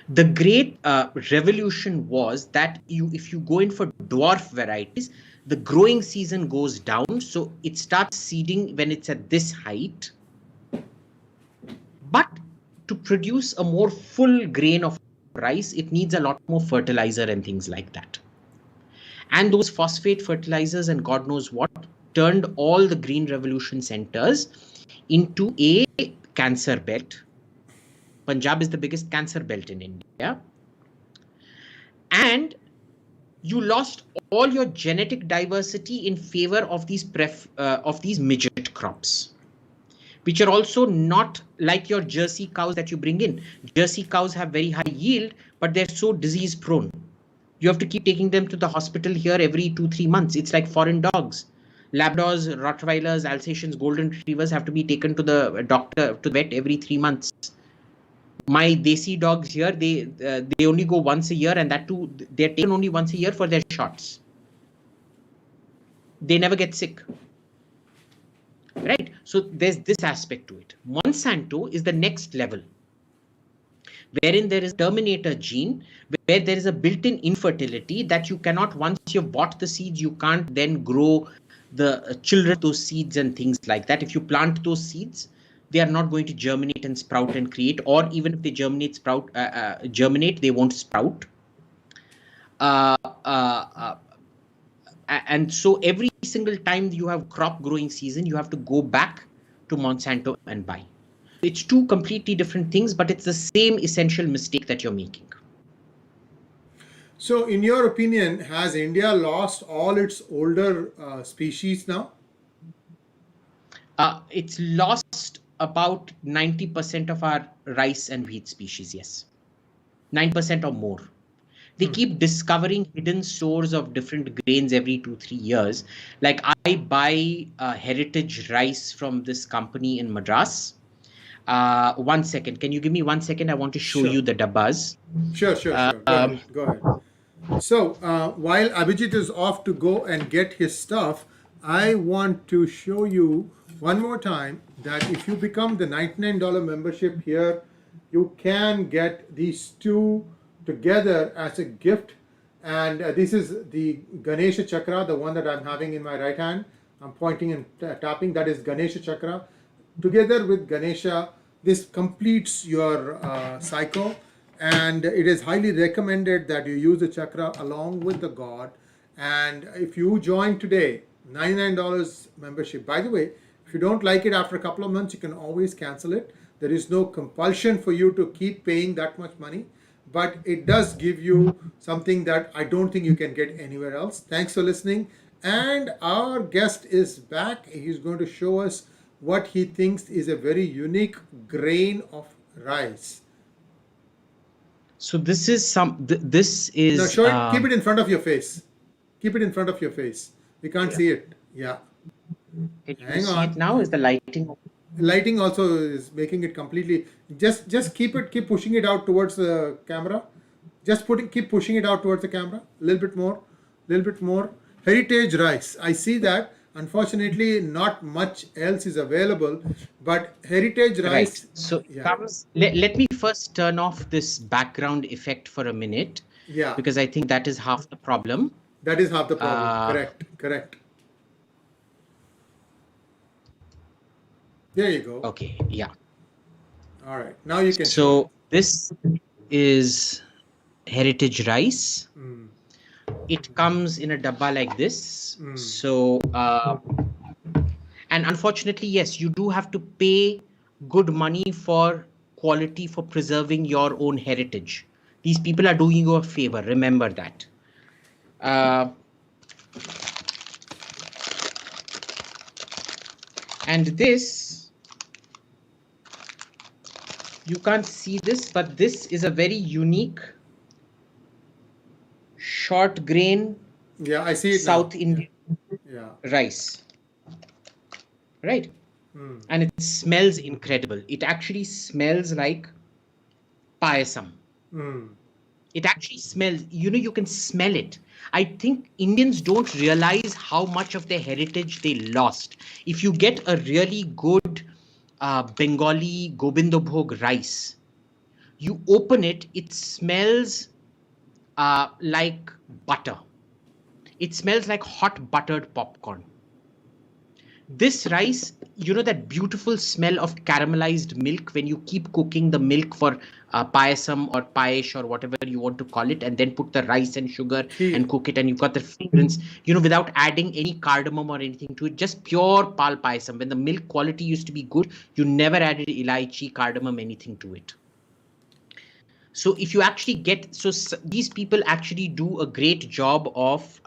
The great revolution was that if you go in for dwarf varieties, the growing season goes down. So it starts seeding when it's at this height. But to produce a more full grain of rice, it needs a lot more fertilizer and things like that. And those phosphate fertilizers and God knows what turned all the Green Revolution centers into a cancer belt. Punjab is the biggest cancer belt in India. And you lost all your genetic diversity in favor of these midget crops, which are also not like your Jersey cows that you bring in. Jersey cows have very high yield, but they're so disease prone. You have to keep taking them to the hospital here every 2-3 months. It's like foreign dogs. Labradors, Rottweilers, Alsatians, Golden Retrievers have to be taken to the doctor, to the vet every 3 months. My Desi dogs here, they only go once a year, and that too, they're taken only once a year for their shots. They never get sick. Right? So there's this aspect to it. Monsanto is the next level, wherein there is a terminator gene, where there is a built-in infertility that you cannot, once you've bought the seeds, you can't then grow the children of those seeds and things like that. If you plant those seeds, they are not going to germinate and sprout and create, or even if they germinate, they won't sprout. And so every single time you have crop growing season, you have to go back to Monsanto and buy. It's two completely different things, but it's the same essential mistake that you're making. So in your opinion, has India lost all its older species now? It's lost about 90% of our rice and wheat species, yes. 9% or more. They keep discovering hidden stores of different grains every 2-3 years. Like I buy heritage rice from this company in Madras. 1 second. Can you give me 1 second? I want to show Sure. you the dabbas. Sure. Go ahead. So while Abhijit is off to go and get his stuff, I want to show you one more time that if you become the $99 membership here, you can get these two together as a gift. And this is the Ganesha Chakra, the one that I'm having in my right hand. I'm pointing and tapping. That is Ganesha Chakra. Together with Ganesha, this completes your cycle. And it is highly recommended that you use the chakra along with the god. And if you join today, $99 membership. By the way, if you don't like it after a couple of months, you can always cancel it. There is no compulsion for you to keep paying that much money, but it does give you something that I don't think you can get anywhere else. Thanks for listening. And our guest is back. He's going to show us what he thinks is a very unique grain of rice. So this is this is. Now show it, keep it in front of your face. Keep it in front of your face. We can't see it. Yeah. Hang on. It now is the lighting. Lighting also is making it completely. Just keep pushing it out towards the camera. Keep pushing it out towards the camera. A little bit more. Heritage rice. I see that. Unfortunately, not much else is available, but heritage rice. Right. So let me first turn off this background effect for a minute. Yeah. Because I think that is half the problem. That is half the problem. Correct. There you go. Okay. Yeah. All right. Now you can. So this is heritage rice. It comes in a dabba like this. So, and unfortunately, yes, you do have to pay good money for quality for preserving your own heritage. These people are doing you a favor. Remember that. And this, you can't see this, but this is a very unique short grain. Yeah, I see it. South Indian rice. Right. And it smells incredible. It actually smells like payasam. It actually smells, you can smell it. I think Indians don't realize how much of their heritage they lost. If you get a really good Bengali Gobindabhog rice, you open it, it smells like butter. It smells like hot buttered popcorn. This rice, that beautiful smell of caramelized milk when you keep cooking the milk for payasam or payesh or whatever you want to call it, and then put the rice and sugar and cook it, and you've got the fragrance, without adding any cardamom or anything to it, just pure pal payasam. When the milk quality used to be good, you never added elaichi, cardamom, anything to it. So if you actually these people actually do a great job of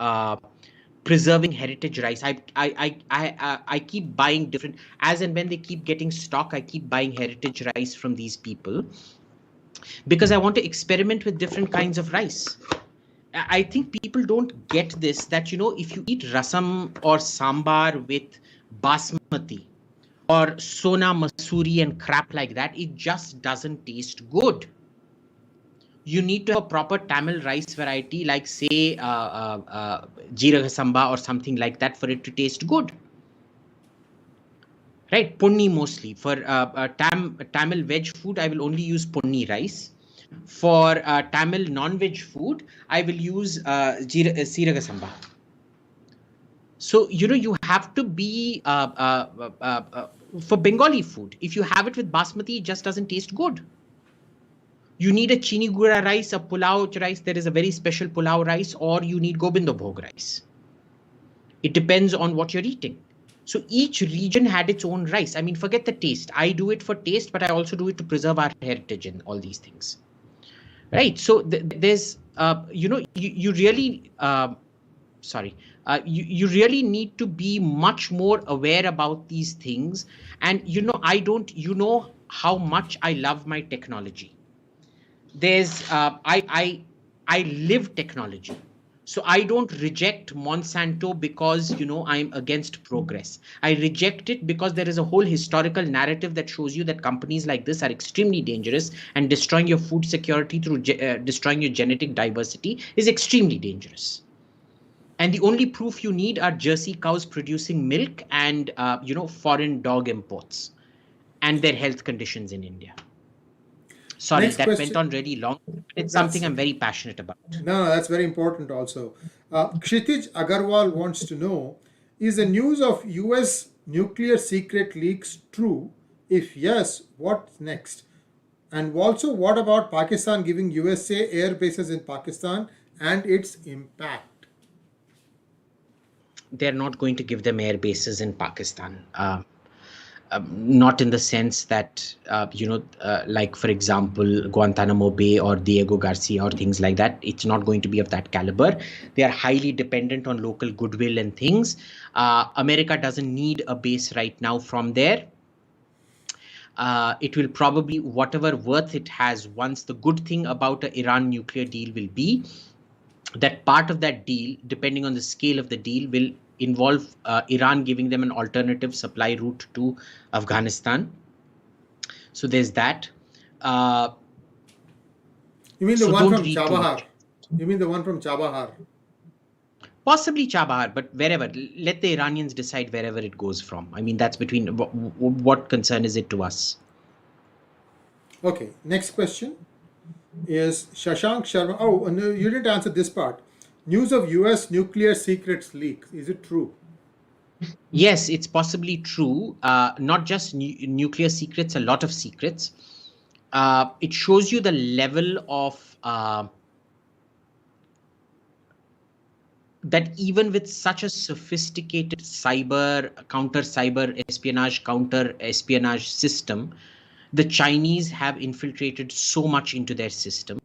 preserving heritage rice. I keep buying different, as and when they keep getting stock, I keep buying heritage rice from these people because I want to experiment with different kinds of rice. I think people don't get this, that, if you eat rasam or sambar with basmati or sona masuri and crap like that, it just doesn't taste good. You need to have a proper Tamil rice variety, like say Jeeraga Samba or something like that, for it to taste good. Right, Ponni mostly. For Tamil veg food, I will only use Ponni rice. For Tamil non-veg food, I will use Jeeraga Samba. So, you have to be, for Bengali food, if you have it with basmati, it just doesn't taste good. You need a chini gura rice, a pulao rice. There is a very special pulao rice, or you need Gobindabhog rice. It depends on what you're eating. So each region had its own rice. I mean, forget the taste. I do it for taste, but I also do it to preserve our heritage and all these things. Right. So there's, you really, you really need to be much more aware about these things. And, how much I love my technology. There's I live technology. So I don't reject Monsanto because, I'm against progress. I reject it because there is a whole historical narrative that shows you that companies like this are extremely dangerous, and destroying your food security through destroying your genetic diversity is extremely dangerous. And the only proof you need are Jersey cows producing milk and, foreign dog imports and their health conditions in India. Sorry, Next that went question. on really long. It's That's something I'm okay. very passionate about. No, that's very important also. Kshitij Agarwal wants to know, is the news of US nuclear secret leaks true? If yes, what's next? And also, what about Pakistan giving USA air bases in Pakistan and its impact? They're not going to give them air bases in Pakistan. Not in the sense that, like, for example, Guantanamo Bay or Diego Garcia or things like that. It's not going to be of that caliber. They are highly dependent on local goodwill and things. America doesn't need a base right now from there. It will probably, whatever worth it has, once the good thing about the Iran nuclear deal will be that part of that deal, depending on the scale of the deal, will involve Iran giving them an alternative supply route to Afghanistan. So there's that. You mean the So one don't from read too Chabahar? much. You mean the one from Chabahar? Possibly Chabahar, but wherever. Let the Iranians decide wherever it goes from. I mean, that's between, what concern is it to us? Okay, next question is Shashank Sharma. Oh, no, you didn't answer this part. News of US nuclear secrets leaks. Is it true? Yes, it's possibly true. Not just nuclear secrets, a lot of secrets. It shows you the level of that even with such a sophisticated counter espionage system, the Chinese have infiltrated so much into their system.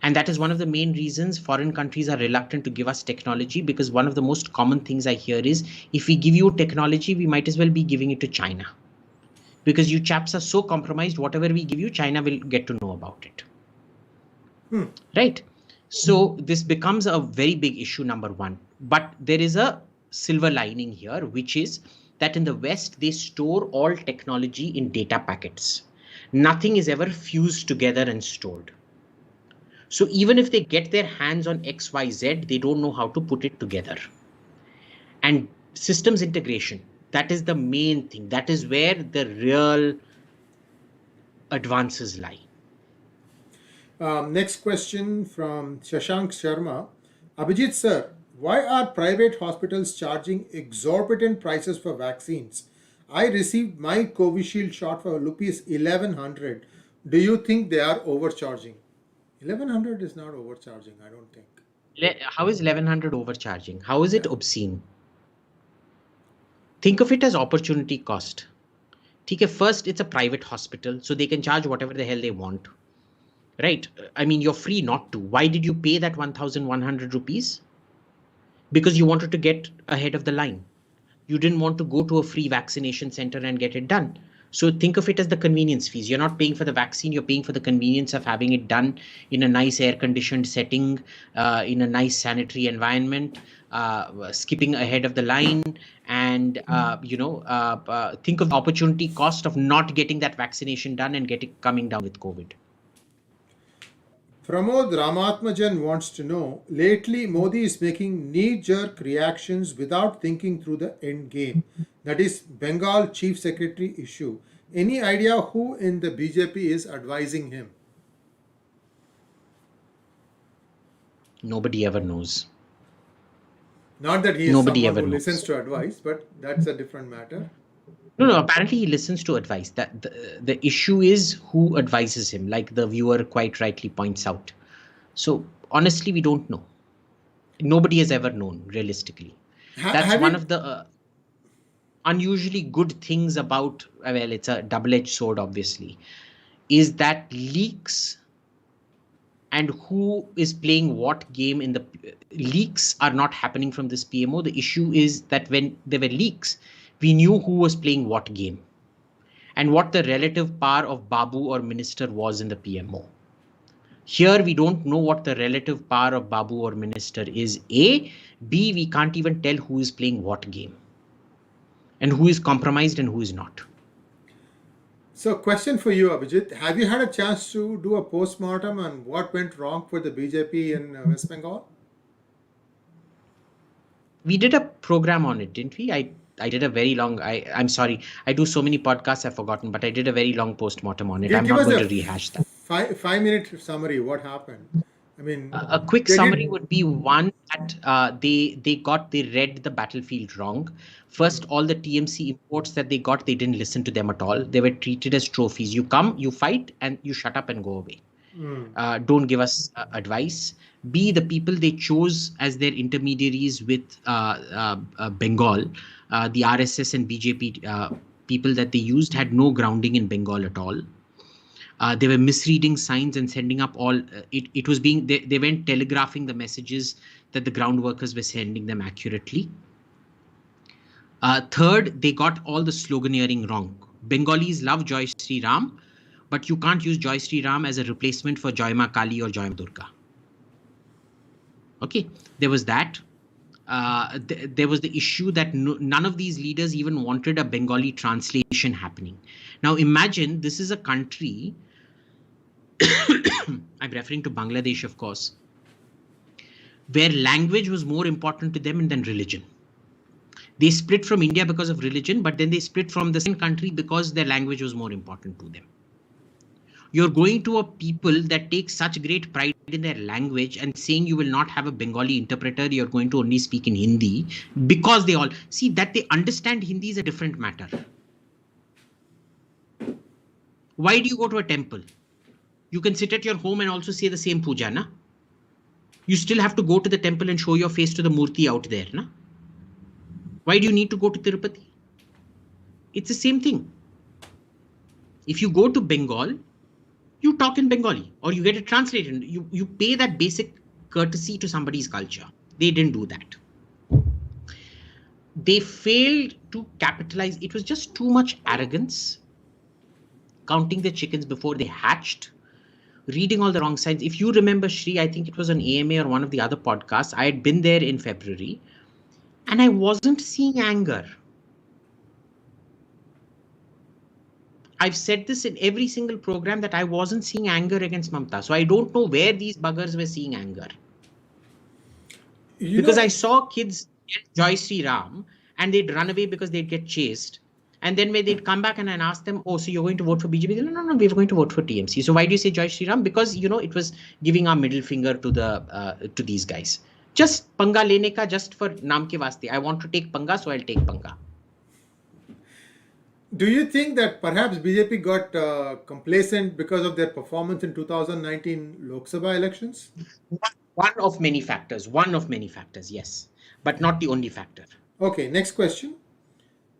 And that is one of the main reasons foreign countries are reluctant to give us technology, because one of the most common things I hear is, if we give you technology, we might as well be giving it to China. Because you chaps are so compromised, whatever we give you, China will get to know about it. Right? So this becomes a very big issue, number one. But there is a silver lining here, which is that in the West, they store all technology in data packets. Nothing is ever fused together and stored. So even if they get their hands on XYZ, they don't know how to put it together. And systems integration, that is the main thing. That is where the real advances lie. Next question from Shashank Sharma. Abhijit sir, why are private hospitals charging exorbitant prices for vaccines? I received my Covishield shot for rupees 1100. Do you think they are overcharging? 1100 is not overcharging, I don't think. How is 1100 overcharging? How is it obscene? Think of it as opportunity cost. Okay, first, it's a private hospital, so they can charge whatever the hell they want. Right? I mean, you're free not to. Why did you pay that 1,100 rupees? Because you wanted to get ahead of the line. You didn't want to go to a free vaccination center and get it done. So think of it as the convenience fees. You're not paying for the vaccine, you're paying for the convenience of having it done in a nice air-conditioned setting, in a nice sanitary environment, skipping ahead of the line, and think of the opportunity cost of not getting that vaccination done and coming down with COVID. Pramod Ramatmajan wants to know, lately Modi is making knee-jerk reactions without thinking through the end game. That is Bengal Chief Secretary issue. Any idea who in the BJP is advising him? Nobody ever knows. Not that he is Nobody someone ever who knows. listens to advice, but that's a different matter. No, apparently he listens to advice. That the issue is who advises him, like the viewer quite rightly points out. So honestly, we don't know. Nobody has ever known, realistically. That's one of the unusually good things about, well, it's a double-edged sword, obviously, is that leaks and who is playing what game in the leaks are not happening from this PMO. The issue is that when there were leaks, we knew who was playing what game and what the relative power of Babu or minister was in the PMO. Here, we don't know what the relative power of Babu or minister is. A. B. We can't even tell who is playing what game and who is compromised and who is not. So, question for you, Abhijit. Have you had a chance to do a postmortem on what went wrong for the BJP in West Bengal? We did a program on it, didn't we? I did a very long, I'm sorry, I do so many podcasts I've forgotten, but I did a very long postmortem on it. I'm Give not us going a to rehash that. 5 minute summary. What happened? I mean, A quick they summary did. would be one that they read the battlefield wrong. First, all the TMC imports that they got, they didn't listen to them at all. They were treated as trophies. You come, you fight, and you shut up and go away. Don't give us advice. B, the people they chose as their intermediaries with Bengal, the RSS and BJP people that they used had no grounding in Bengal at all. They were misreading signs and sending up all. It was being they went telegraphing the messages that the ground workers were sending them accurately. Third, they got all the sloganeering wrong. Bengalis love Joy Sri Ram, but you can't use Joy Sri Ram as a replacement for Joy Ma Kali or Joy Ma Durga. Okay, there was that. There was the issue that none of these leaders even wanted a Bengali translation happening. Now imagine this is a country, I'm referring to Bangladesh, of course, where language was more important to them than religion. They split from India because of religion, but then they split from the same country because their language was more important to them. You're going to a people that take such great pride in their language and saying you will not have a Bengali interpreter, you're going to only speak in Hindi, because they all see that they understand Hindi is a different matter. Why do you go to a temple? You can sit at your home and also say the same puja, na? You still have to go to the temple and show your face to the murti out there, na? Why do you need to go to Tirupati? It's the same thing. If you go to Bengal, you talk in Bengali or you get it translated. You pay that basic courtesy to somebody's culture. They didn't do that. They failed to capitalize. It was just too much arrogance, counting the chickens before they hatched, reading all the wrong signs. If you remember, Sree, I think it was on AMA or one of the other podcasts, I had been there in February and I wasn't seeing anger. I've said this in every single program that I wasn't seeing anger against Mamta. So I don't know where these buggers were seeing anger. Because I saw kids get Joy Sri Ram and they'd run away because they'd get chased. And then when they'd come back and I'd ask them, oh, so you're going to vote for BJP? No, we're going to vote for TMC. So why do you say Joy Sri Ram? Because, it was giving our middle finger to these guys. Just panga lene ka, just for naam ke vaste. I want to take panga, so I'll take panga. Do you think that perhaps BJP got complacent because of their performance in 2019 Lok Sabha elections? One of many factors, yes, but not the only factor. Okay, next question.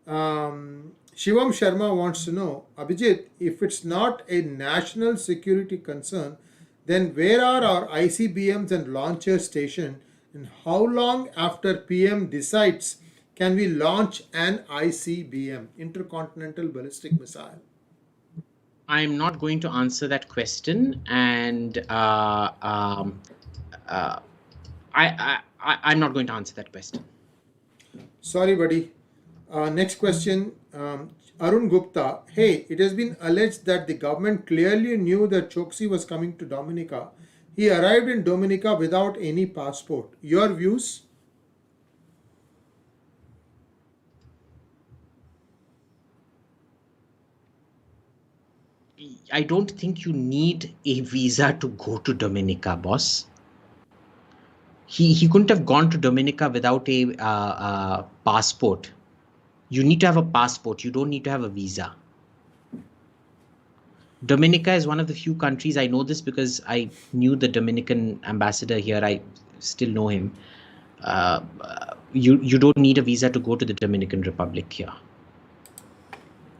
Shivam Sharma wants to know, Abhijit, if it's not a national security concern, then where are our ICBMs and launchers stationed, and how long after PM decides can we launch an ICBM, intercontinental ballistic missile? I'm not going to answer that question, and I'm not going to answer that question. Sorry, buddy. Next question. Arun Gupta. Hey, it has been alleged that the government clearly knew that Choksi was coming to Dominica. He arrived in Dominica without any passport. Your views? I don't think you need a visa to go to Dominica, boss. He couldn't have gone to Dominica without a passport. You need to have a passport. You don't need to have a visa. Dominica is one of the few countries, I know this because I knew the Dominican ambassador here. I still know him. You don't need a visa to go to the Dominican Republic here.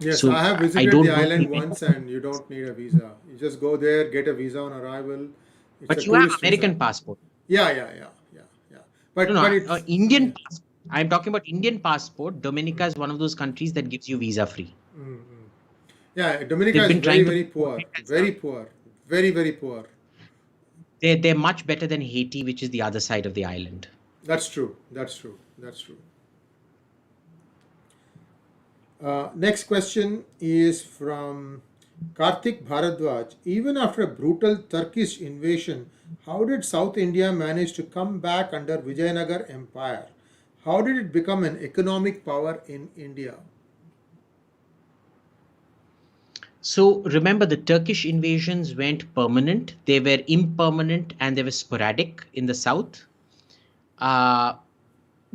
Yes, so I have visited the island once and you don't need a visa. You just go there, get a visa on arrival. But you have American passport. Yeah. But it's Indian passport. I'm talking about Indian passport. Dominica is one of those countries that gives you visa free. Yeah, Dominica is very poor. Very poor. Very, very poor. they're much better than Haiti, which is the other side of the island. That's true. That's true. That's true. Next question is from Karthik Bharadwaj. Even after a brutal Turkish invasion, how did South India manage to come back under Vijayanagar Empire? How did it become an economic power in India? So remember, the Turkish invasions went permanent. They were impermanent and they were sporadic in the south,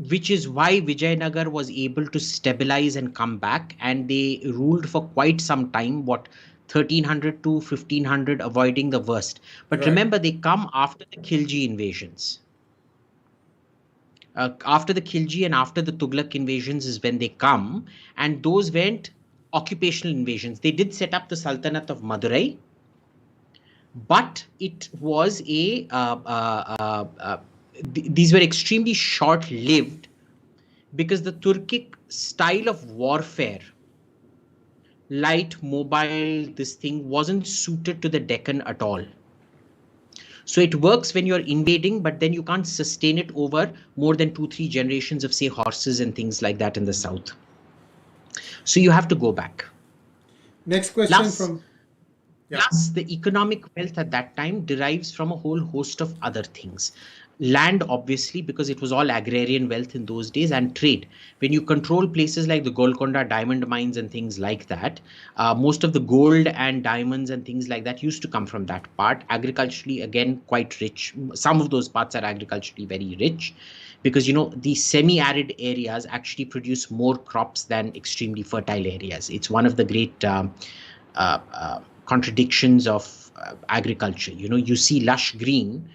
which is why Vijayanagar was able to stabilize and come back. And they ruled for quite some time, 1300 to 1500, avoiding the worst. But Right. remember, they come after the Khilji invasions. After the Khilji and after the Tughlaq invasions is when they come, and those went occupational invasions. They did set up the Sultanate of Madurai, but it was these were extremely short-lived because the Turkic style of warfare, light, mobile, this thing wasn't suited to the Deccan at all. So it works when you're invading, but then you can't sustain it over more than 2-3 generations of, say, horses and things like that in the south. So you have to go back. Next question from... Yeah. Plus, the economic wealth at that time derives from a whole host of other things. Land, obviously, because it was all agrarian wealth in those days, and trade. When you control places like the Golconda diamond mines and things like that, most of the gold and diamonds and things like that used to come from that part. Agriculturally, again, quite rich. Some of those parts are agriculturally very rich because, the semi-arid areas actually produce more crops than extremely fertile areas. It's one of the great contradictions of agriculture. You see lush green,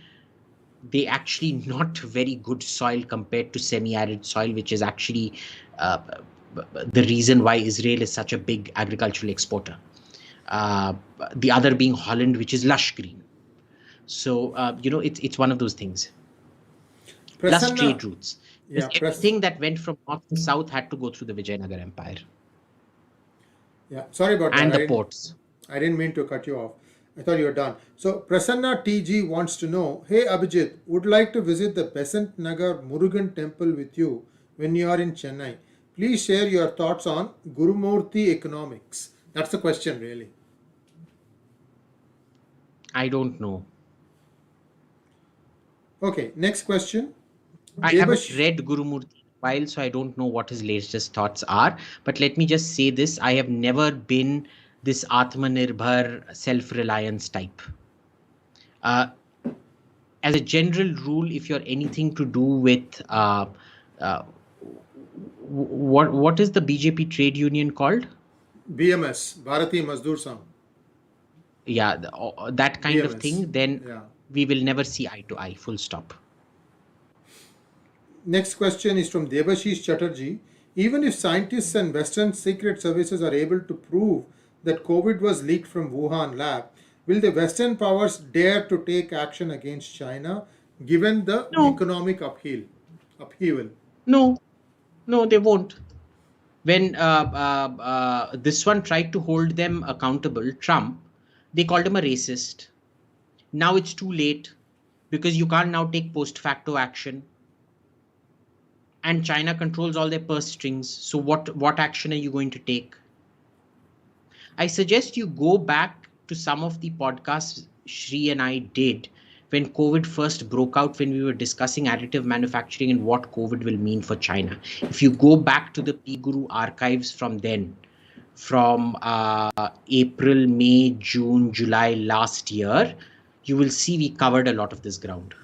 they actually not very good soil compared to semi-arid soil, which is actually the reason why Israel is such a big agricultural exporter. The other being Holland, which is lush green. So, it's one of those things. Plus trade routes. Yeah, everything that went from north to south had to go through the Vijayanagar Empire. Yeah, sorry about that. And the ports. I didn't mean to cut you off. I thought you were done. So Prasanna TG wants to know, hey Abhijit, would like to visit the Besant Nagar Murugan temple with you when you are in Chennai. Please share your thoughts on Gurumurthy economics. That's the question, really. I don't know. Okay, next question. I haven't read Gurumurthy in a while, so I don't know what his latest thoughts are. But let me just say this. I have never been this Atmanirbhar self-reliance type. As a general rule, if you're anything to do with what is the BJP trade union called? BMS, Bharatiya Mazdoor Sangh. Yeah, that kind of thing, then we will never see eye to eye, full stop. Next question is from Debashish Chatterjee. Even if scientists and Western secret services are able to prove that COVID was leaked from Wuhan lab, will the Western powers dare to take action against China given the economic upheaval? No, they won't. When this one tried to hold them accountable, Trump, they called him a racist. Now it's too late because you can't now take post facto action. And China controls all their purse strings. So what action are you going to take? I suggest you go back to some of the podcasts Sree and I did when COVID first broke out, when we were discussing additive manufacturing and what COVID will mean for China. If you go back to the PGuru archives from then, from April, May, June, July last year, you will see we covered a lot of this ground.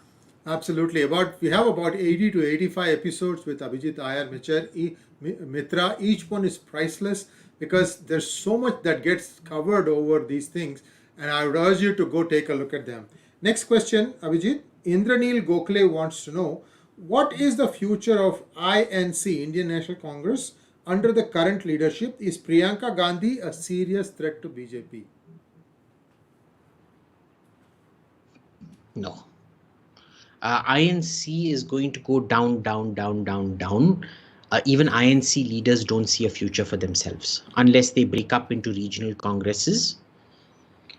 Absolutely. We have about 80 to 85 episodes with Abhijit Iyer-Mitra. Each one is priceless because there's so much that gets covered over these things, and I would urge you to go take a look at them. Next question, Abhijit. Indranil Gokhale wants to know, what is the future of INC, Indian National Congress, under the current leadership? Is Priyanka Gandhi a serious threat to BJP? No. INC is going to go down, down, down, down, down. Even INC leaders don't see a future for themselves unless they break up into regional congresses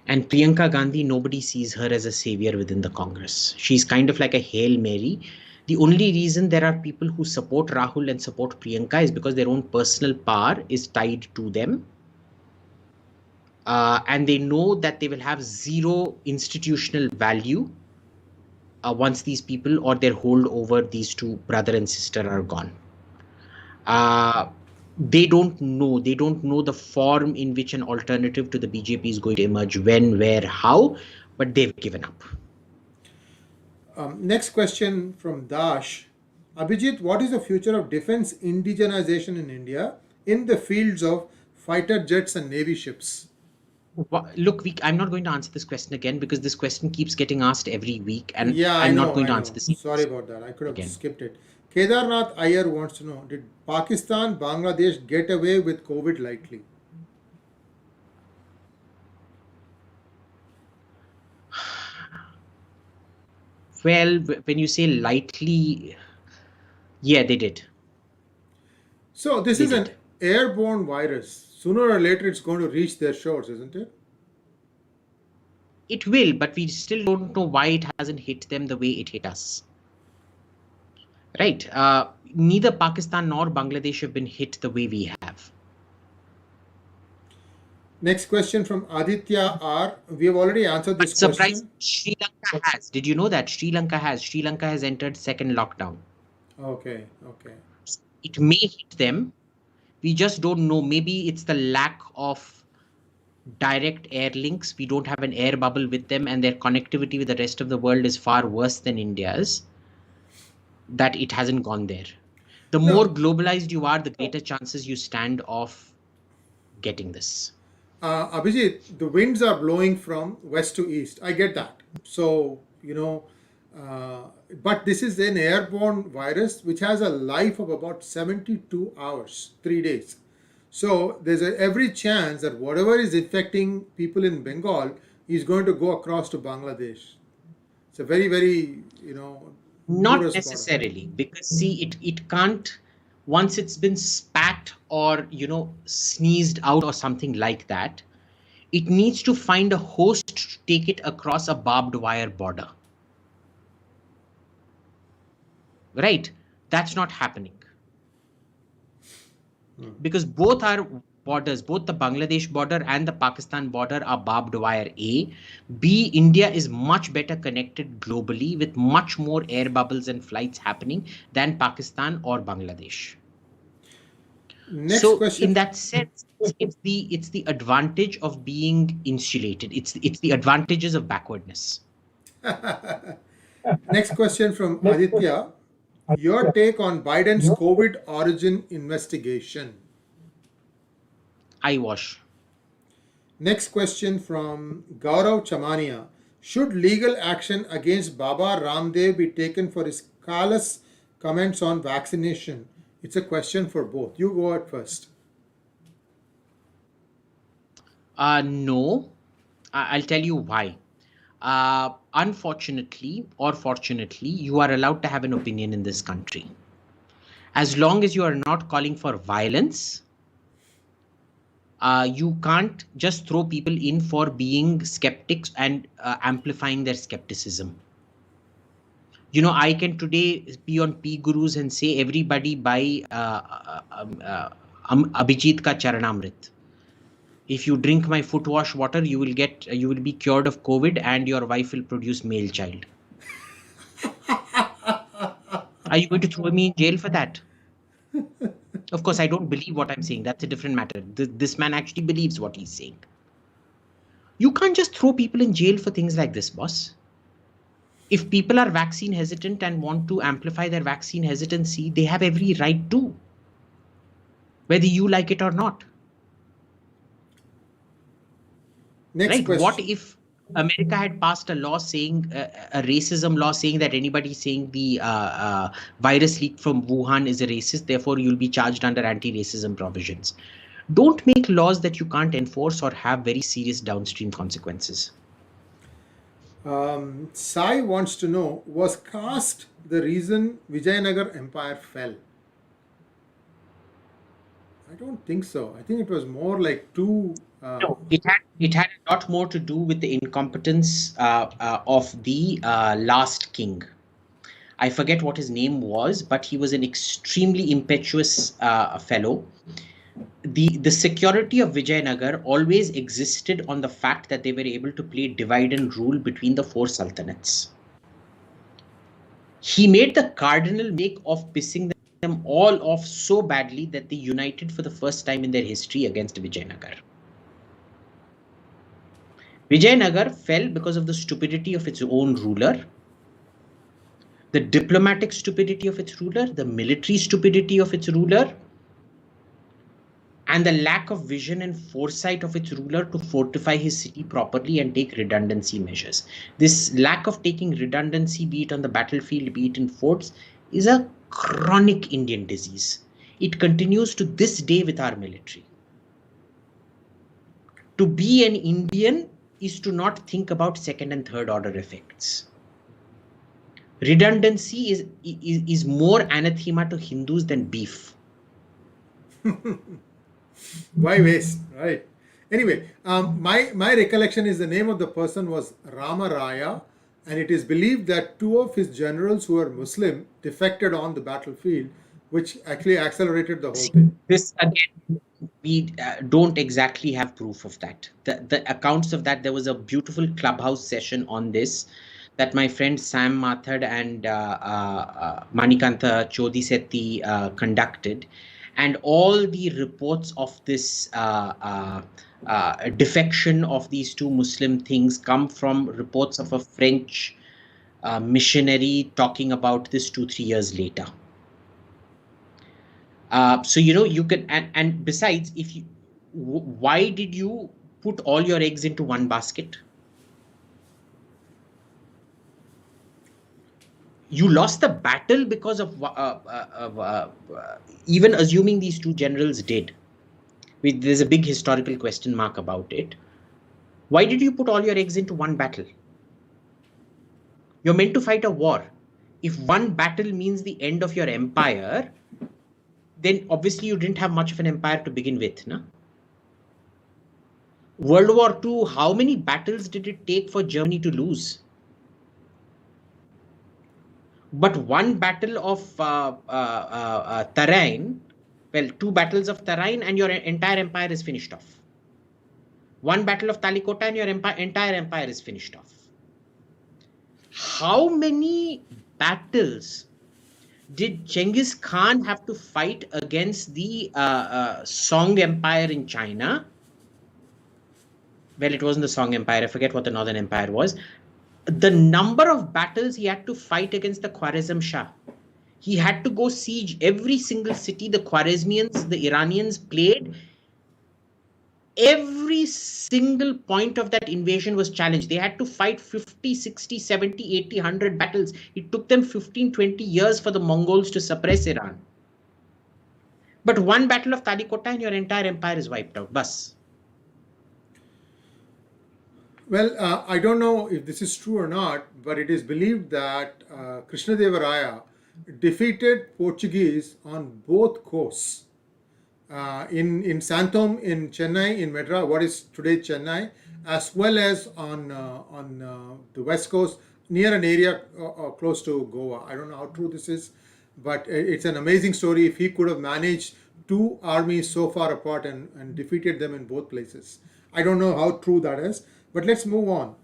And Priyanka Gandhi, nobody sees her as a savior within the Congress. She's kind of like a Hail Mary. The only reason there are people who support Rahul and support Priyanka is because their own personal power is tied to them. And they know that they will have zero institutional value once these people or their hold over these two brother and sister are gone. They don't know the form in which an alternative to the BJP is going to emerge, when, where, how, but they've given up. Next question from Dash. Abhijit, what is the future of defense indigenization in India in the fields of fighter jets and navy ships? Look, I'm not going to answer this question again because this question keeps getting asked every week, and Yeah, I'm I not going to know. answer this. Sorry about that. I could have again. skipped it. Kedarnath Iyer wants to know, did Pakistan, Bangladesh get away with COVID lightly? Well, when you say lightly, yeah, they did. So this They is an did. airborne virus. Sooner or later it's going to reach their shores, isn't it? It will, but we still don't know why it hasn't hit them the way it hit us. Right. Neither Pakistan nor Bangladesh have been hit the way we have. Next question from Aditya R. We have already answered this Surprise, question. Sri Lanka has. Did you know that Sri Lanka has entered second lockdown? Okay. It may hit them. We just don't know. Maybe it's the lack of direct air links. We don't have an air bubble with them, and their connectivity with the rest of the world is far worse than India's, that it hasn't gone there. The more globalized you are, the greater chances you stand of getting this. Abhijit, the winds are blowing from west to east. I get that. So, but this is an airborne virus which has a life of about 72 hours, 3 days. So there's every chance that whatever is infecting people in Bengal is going to go across to Bangladesh. It's a very, very, Not necessarily, because see, it can't, once it's been spat or sneezed out or something like that, it needs to find a host to take it across a barbed wire border. Right? That's not happening. Because both our borders, both the Bangladesh border and the Pakistan border, are barbed wire. B, India is much better connected globally with much more air bubbles and flights happening than Pakistan or Bangladesh. Next So question. in that sense, it's the advantage of being insulated. It's the advantages of backwardness. Next question from Aditya. Your take on Biden's COVID origin investigation. Eyewash. Next question from Gaurav Chamania. Should legal action against Baba Ramdev be taken for his callous comments on vaccination? It's a question for both. You go at first. No. I'll tell you why. Unfortunately or fortunately, you are allowed to have an opinion in this country. As long as you are not calling for violence, you can't just throw people in for being skeptics and amplifying their skepticism. I can today be on PGurus and say everybody buy Abhijit ka Charanamrit. If you drink my foot wash water, you will be cured of COVID and your wife will produce male child. Are you going to throw me in jail for that? Of course, I don't believe what I'm saying. That's a different matter. This man actually believes what he's saying. You can't just throw people in jail for things like this, boss. If people are vaccine hesitant and want to amplify their vaccine hesitancy, they have every right to, whether you like it or not. Next question. What if America had passed a law saying, a racism law saying that anybody saying the virus leaked from Wuhan is a racist, therefore you'll be charged under anti-racism provisions. Don't make laws that you can't enforce or have very serious downstream consequences. Sai wants to know, was caste the reason Vijayanagar Empire fell? I don't think so. I think it was more like two No, it had a lot more to do with the incompetence of the last king. I forget what his name was, but he was an extremely impetuous fellow. The security of Vijayanagar always existed on the fact that they were able to play divide and rule between the four sultanates. He made the cardinal mistake of pissing them all off so badly that they united for the first time in their history against Vijayanagar. Vijayanagar fell because of the stupidity of its own ruler, the diplomatic stupidity of its ruler, the military stupidity of its ruler, and the lack of vision and foresight of its ruler to fortify his city properly and take redundancy measures. This lack of taking redundancy, be it on the battlefield, be it in forts, is a chronic Indian disease. It continues to this day with our military. To be an Indian is to not think about second and third order effects. Redundancy is more anathema to Hindus than beef. Why waste, right? Anyway, my recollection is the name of the person was Rama Raya, and it is believed that two of his generals who were Muslim defected on the battlefield, which actually accelerated the whole thing. This again, we don't exactly have proof of that. The accounts of that, there was a beautiful clubhouse session on this that my friend Sam Mathad and Manikantha Chodisetti conducted. And all the reports of this defection of these two Muslim things come from reports of a French missionary talking about this 2-3 years later. So, you can, and besides, why did you put all your eggs into one basket? You lost the battle because of even assuming these two generals did. There's a big historical question mark about it. Why did you put all your eggs into one battle? You're meant to fight a war. If one battle means the end of your empire, then obviously you didn't have much of an empire to begin with. No? World War II, how many battles did it take for Germany to lose? But one battle of Tarain, well, two battles of Tarain and your entire empire is finished off. One battle of Talikota and your entire empire is finished off. How many battles did Genghis Khan have to fight against the Song Empire in China? Well, it wasn't the Song Empire. I forget what the Northern Empire was. The number of battles he had to fight against the Khwarezm Shah. He had to go siege every single city the Khwarezmians, the Iranians played. Every single point of that invasion was challenged. They had to fight 50, 60, 70, 80, 100 battles. It took them 15, 20 years for the Mongols to suppress Iran. But one battle of Talikota and your entire empire is wiped out. Bas. Well, I don't know if this is true or not, but it is believed that Krishnadevaraya defeated Portuguese on both coasts. In Santom in Chennai, in Madras, what is today Chennai, as well as on the west coast, near an area close to Goa. I don't know how true this is, but it's an amazing story if he could have managed two armies so far apart and defeated them in both places. I don't know how true that is. But let's move on.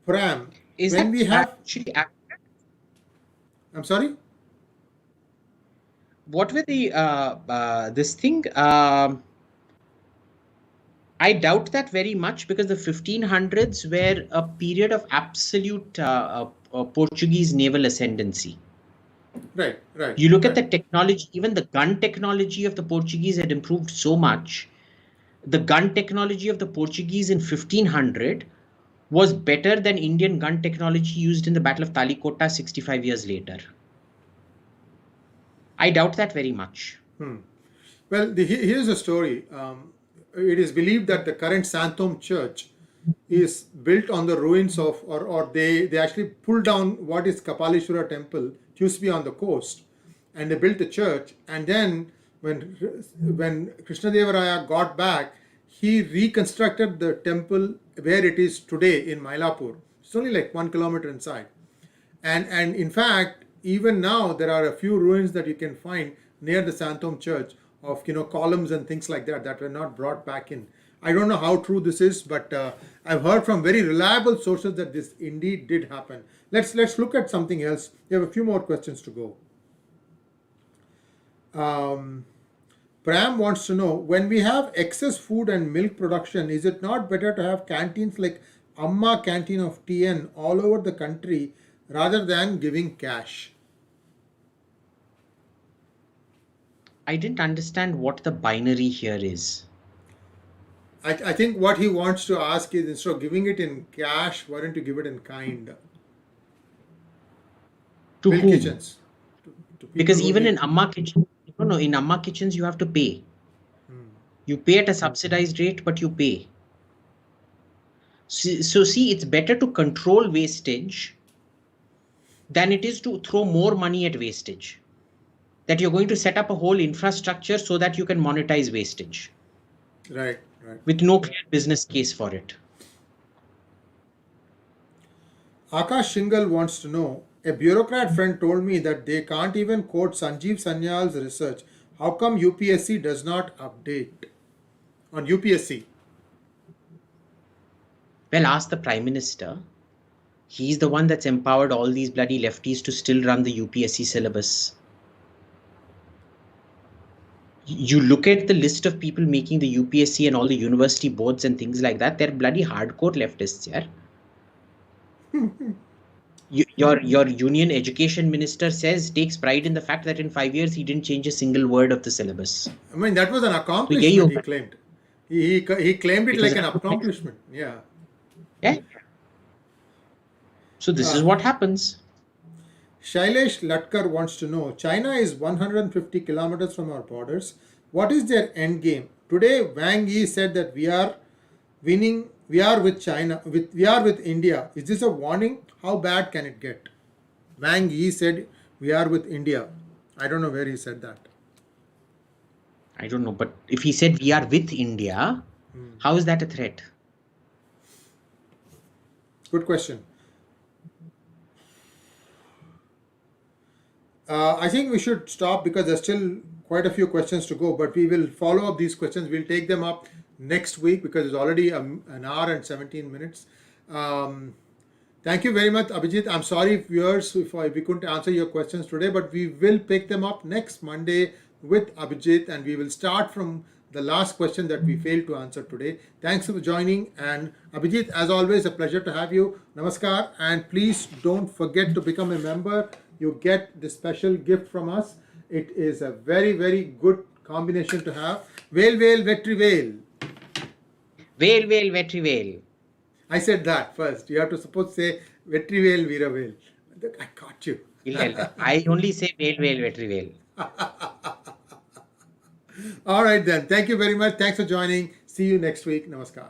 Pram, is when that we have... actually accurate? I'm sorry? What were the, this thing? I doubt that very much because the 1500s were a period of absolute Portuguese naval ascendancy. Right. You look at the technology, even the gun technology of the Portuguese had improved so much. The gun technology of the Portuguese in 1500 was better than Indian gun technology used in the Battle of Talikota 65 years later. I doubt that very much. Well, here's a story. It is believed that the current Santom church is built on the ruins of, or they actually pulled down what is Kapalishwara temple. It used to be on the coast, and they built the church. And then when Krishnadevaraya got back, he reconstructed the temple where it is today in Mylapore. It's only like 1 kilometer inside. And in fact, even now there are a few ruins that you can find near the Santom Church of columns and things like that were not brought back in. I don't know how true this is, but I've heard from very reliable sources that this indeed did happen. Let's look at something else. We have a few more questions to go. Pram wants to know, when we have excess food and milk production, is it not better to have canteens like Amma Canteen of TN all over the country rather than giving cash? I didn't understand what the binary here is. I think what he wants to ask is, instead of giving it in cash, why don't you give it in kind? To Milk whom? kitchens. To people Because who even need- in Amma kitchen, no, in Amma kitchens you have to pay. You pay at a subsidized rate, but you pay. So see, it's better to control wastage than it is to throw more money at wastage. That you're going to set up a whole infrastructure so that you can monetize wastage. Right. With no clear business case for it. Akash Shingal wants to know, a bureaucrat friend told me that they can't even quote Sanjeev Sanyal's research. How come UPSC does not update on UPSC? Well, ask the Prime Minister. He's the one that's empowered all these bloody lefties to still run the UPSC syllabus. You look at the list of people making the UPSC and all the university boards and things like that, they're bloody hardcore leftists, yeah. Your union education minister takes pride in the fact that in 5 years he didn't change a single word of the syllabus. I mean, that was an accomplishment he claimed. He claimed it like an accomplishment. Yeah. So this is what happens. Shailesh Latkar wants to know, China is 150 kilometers from our borders. What is their end game? Today, Wang Yi said that we are winning. We are with China. We are with India. Is this a warning? How bad can it get? Wang Yi said we are with India. I don't know where he said that. I don't know, but if he said we are with India, how is that a threat? Good question. I think we should stop because there's still quite a few questions to go, but we will follow up these questions. We'll take them up next week because it's already an hour and 17 minutes. Thank you very much, Abhijit. I'm sorry, viewers, if we couldn't answer your questions today, but we will pick them up next Monday with Abhijit, and we will start from the last question that we failed to answer today. Thanks for joining, and Abhijit, as always, a pleasure to have you. Namaskar, and please don't forget to become a member. You get this special gift from us. It is a very, very good combination to have. Vail, vail, vetri, vail. Vail, vail, vetri, vail. I said that first. You have to suppose say vetri, vail, veera, vail. I caught you. I only say vail, vail, vetri, vail. All right then. Thank you very much. Thanks for joining. See you next week. Namaskar.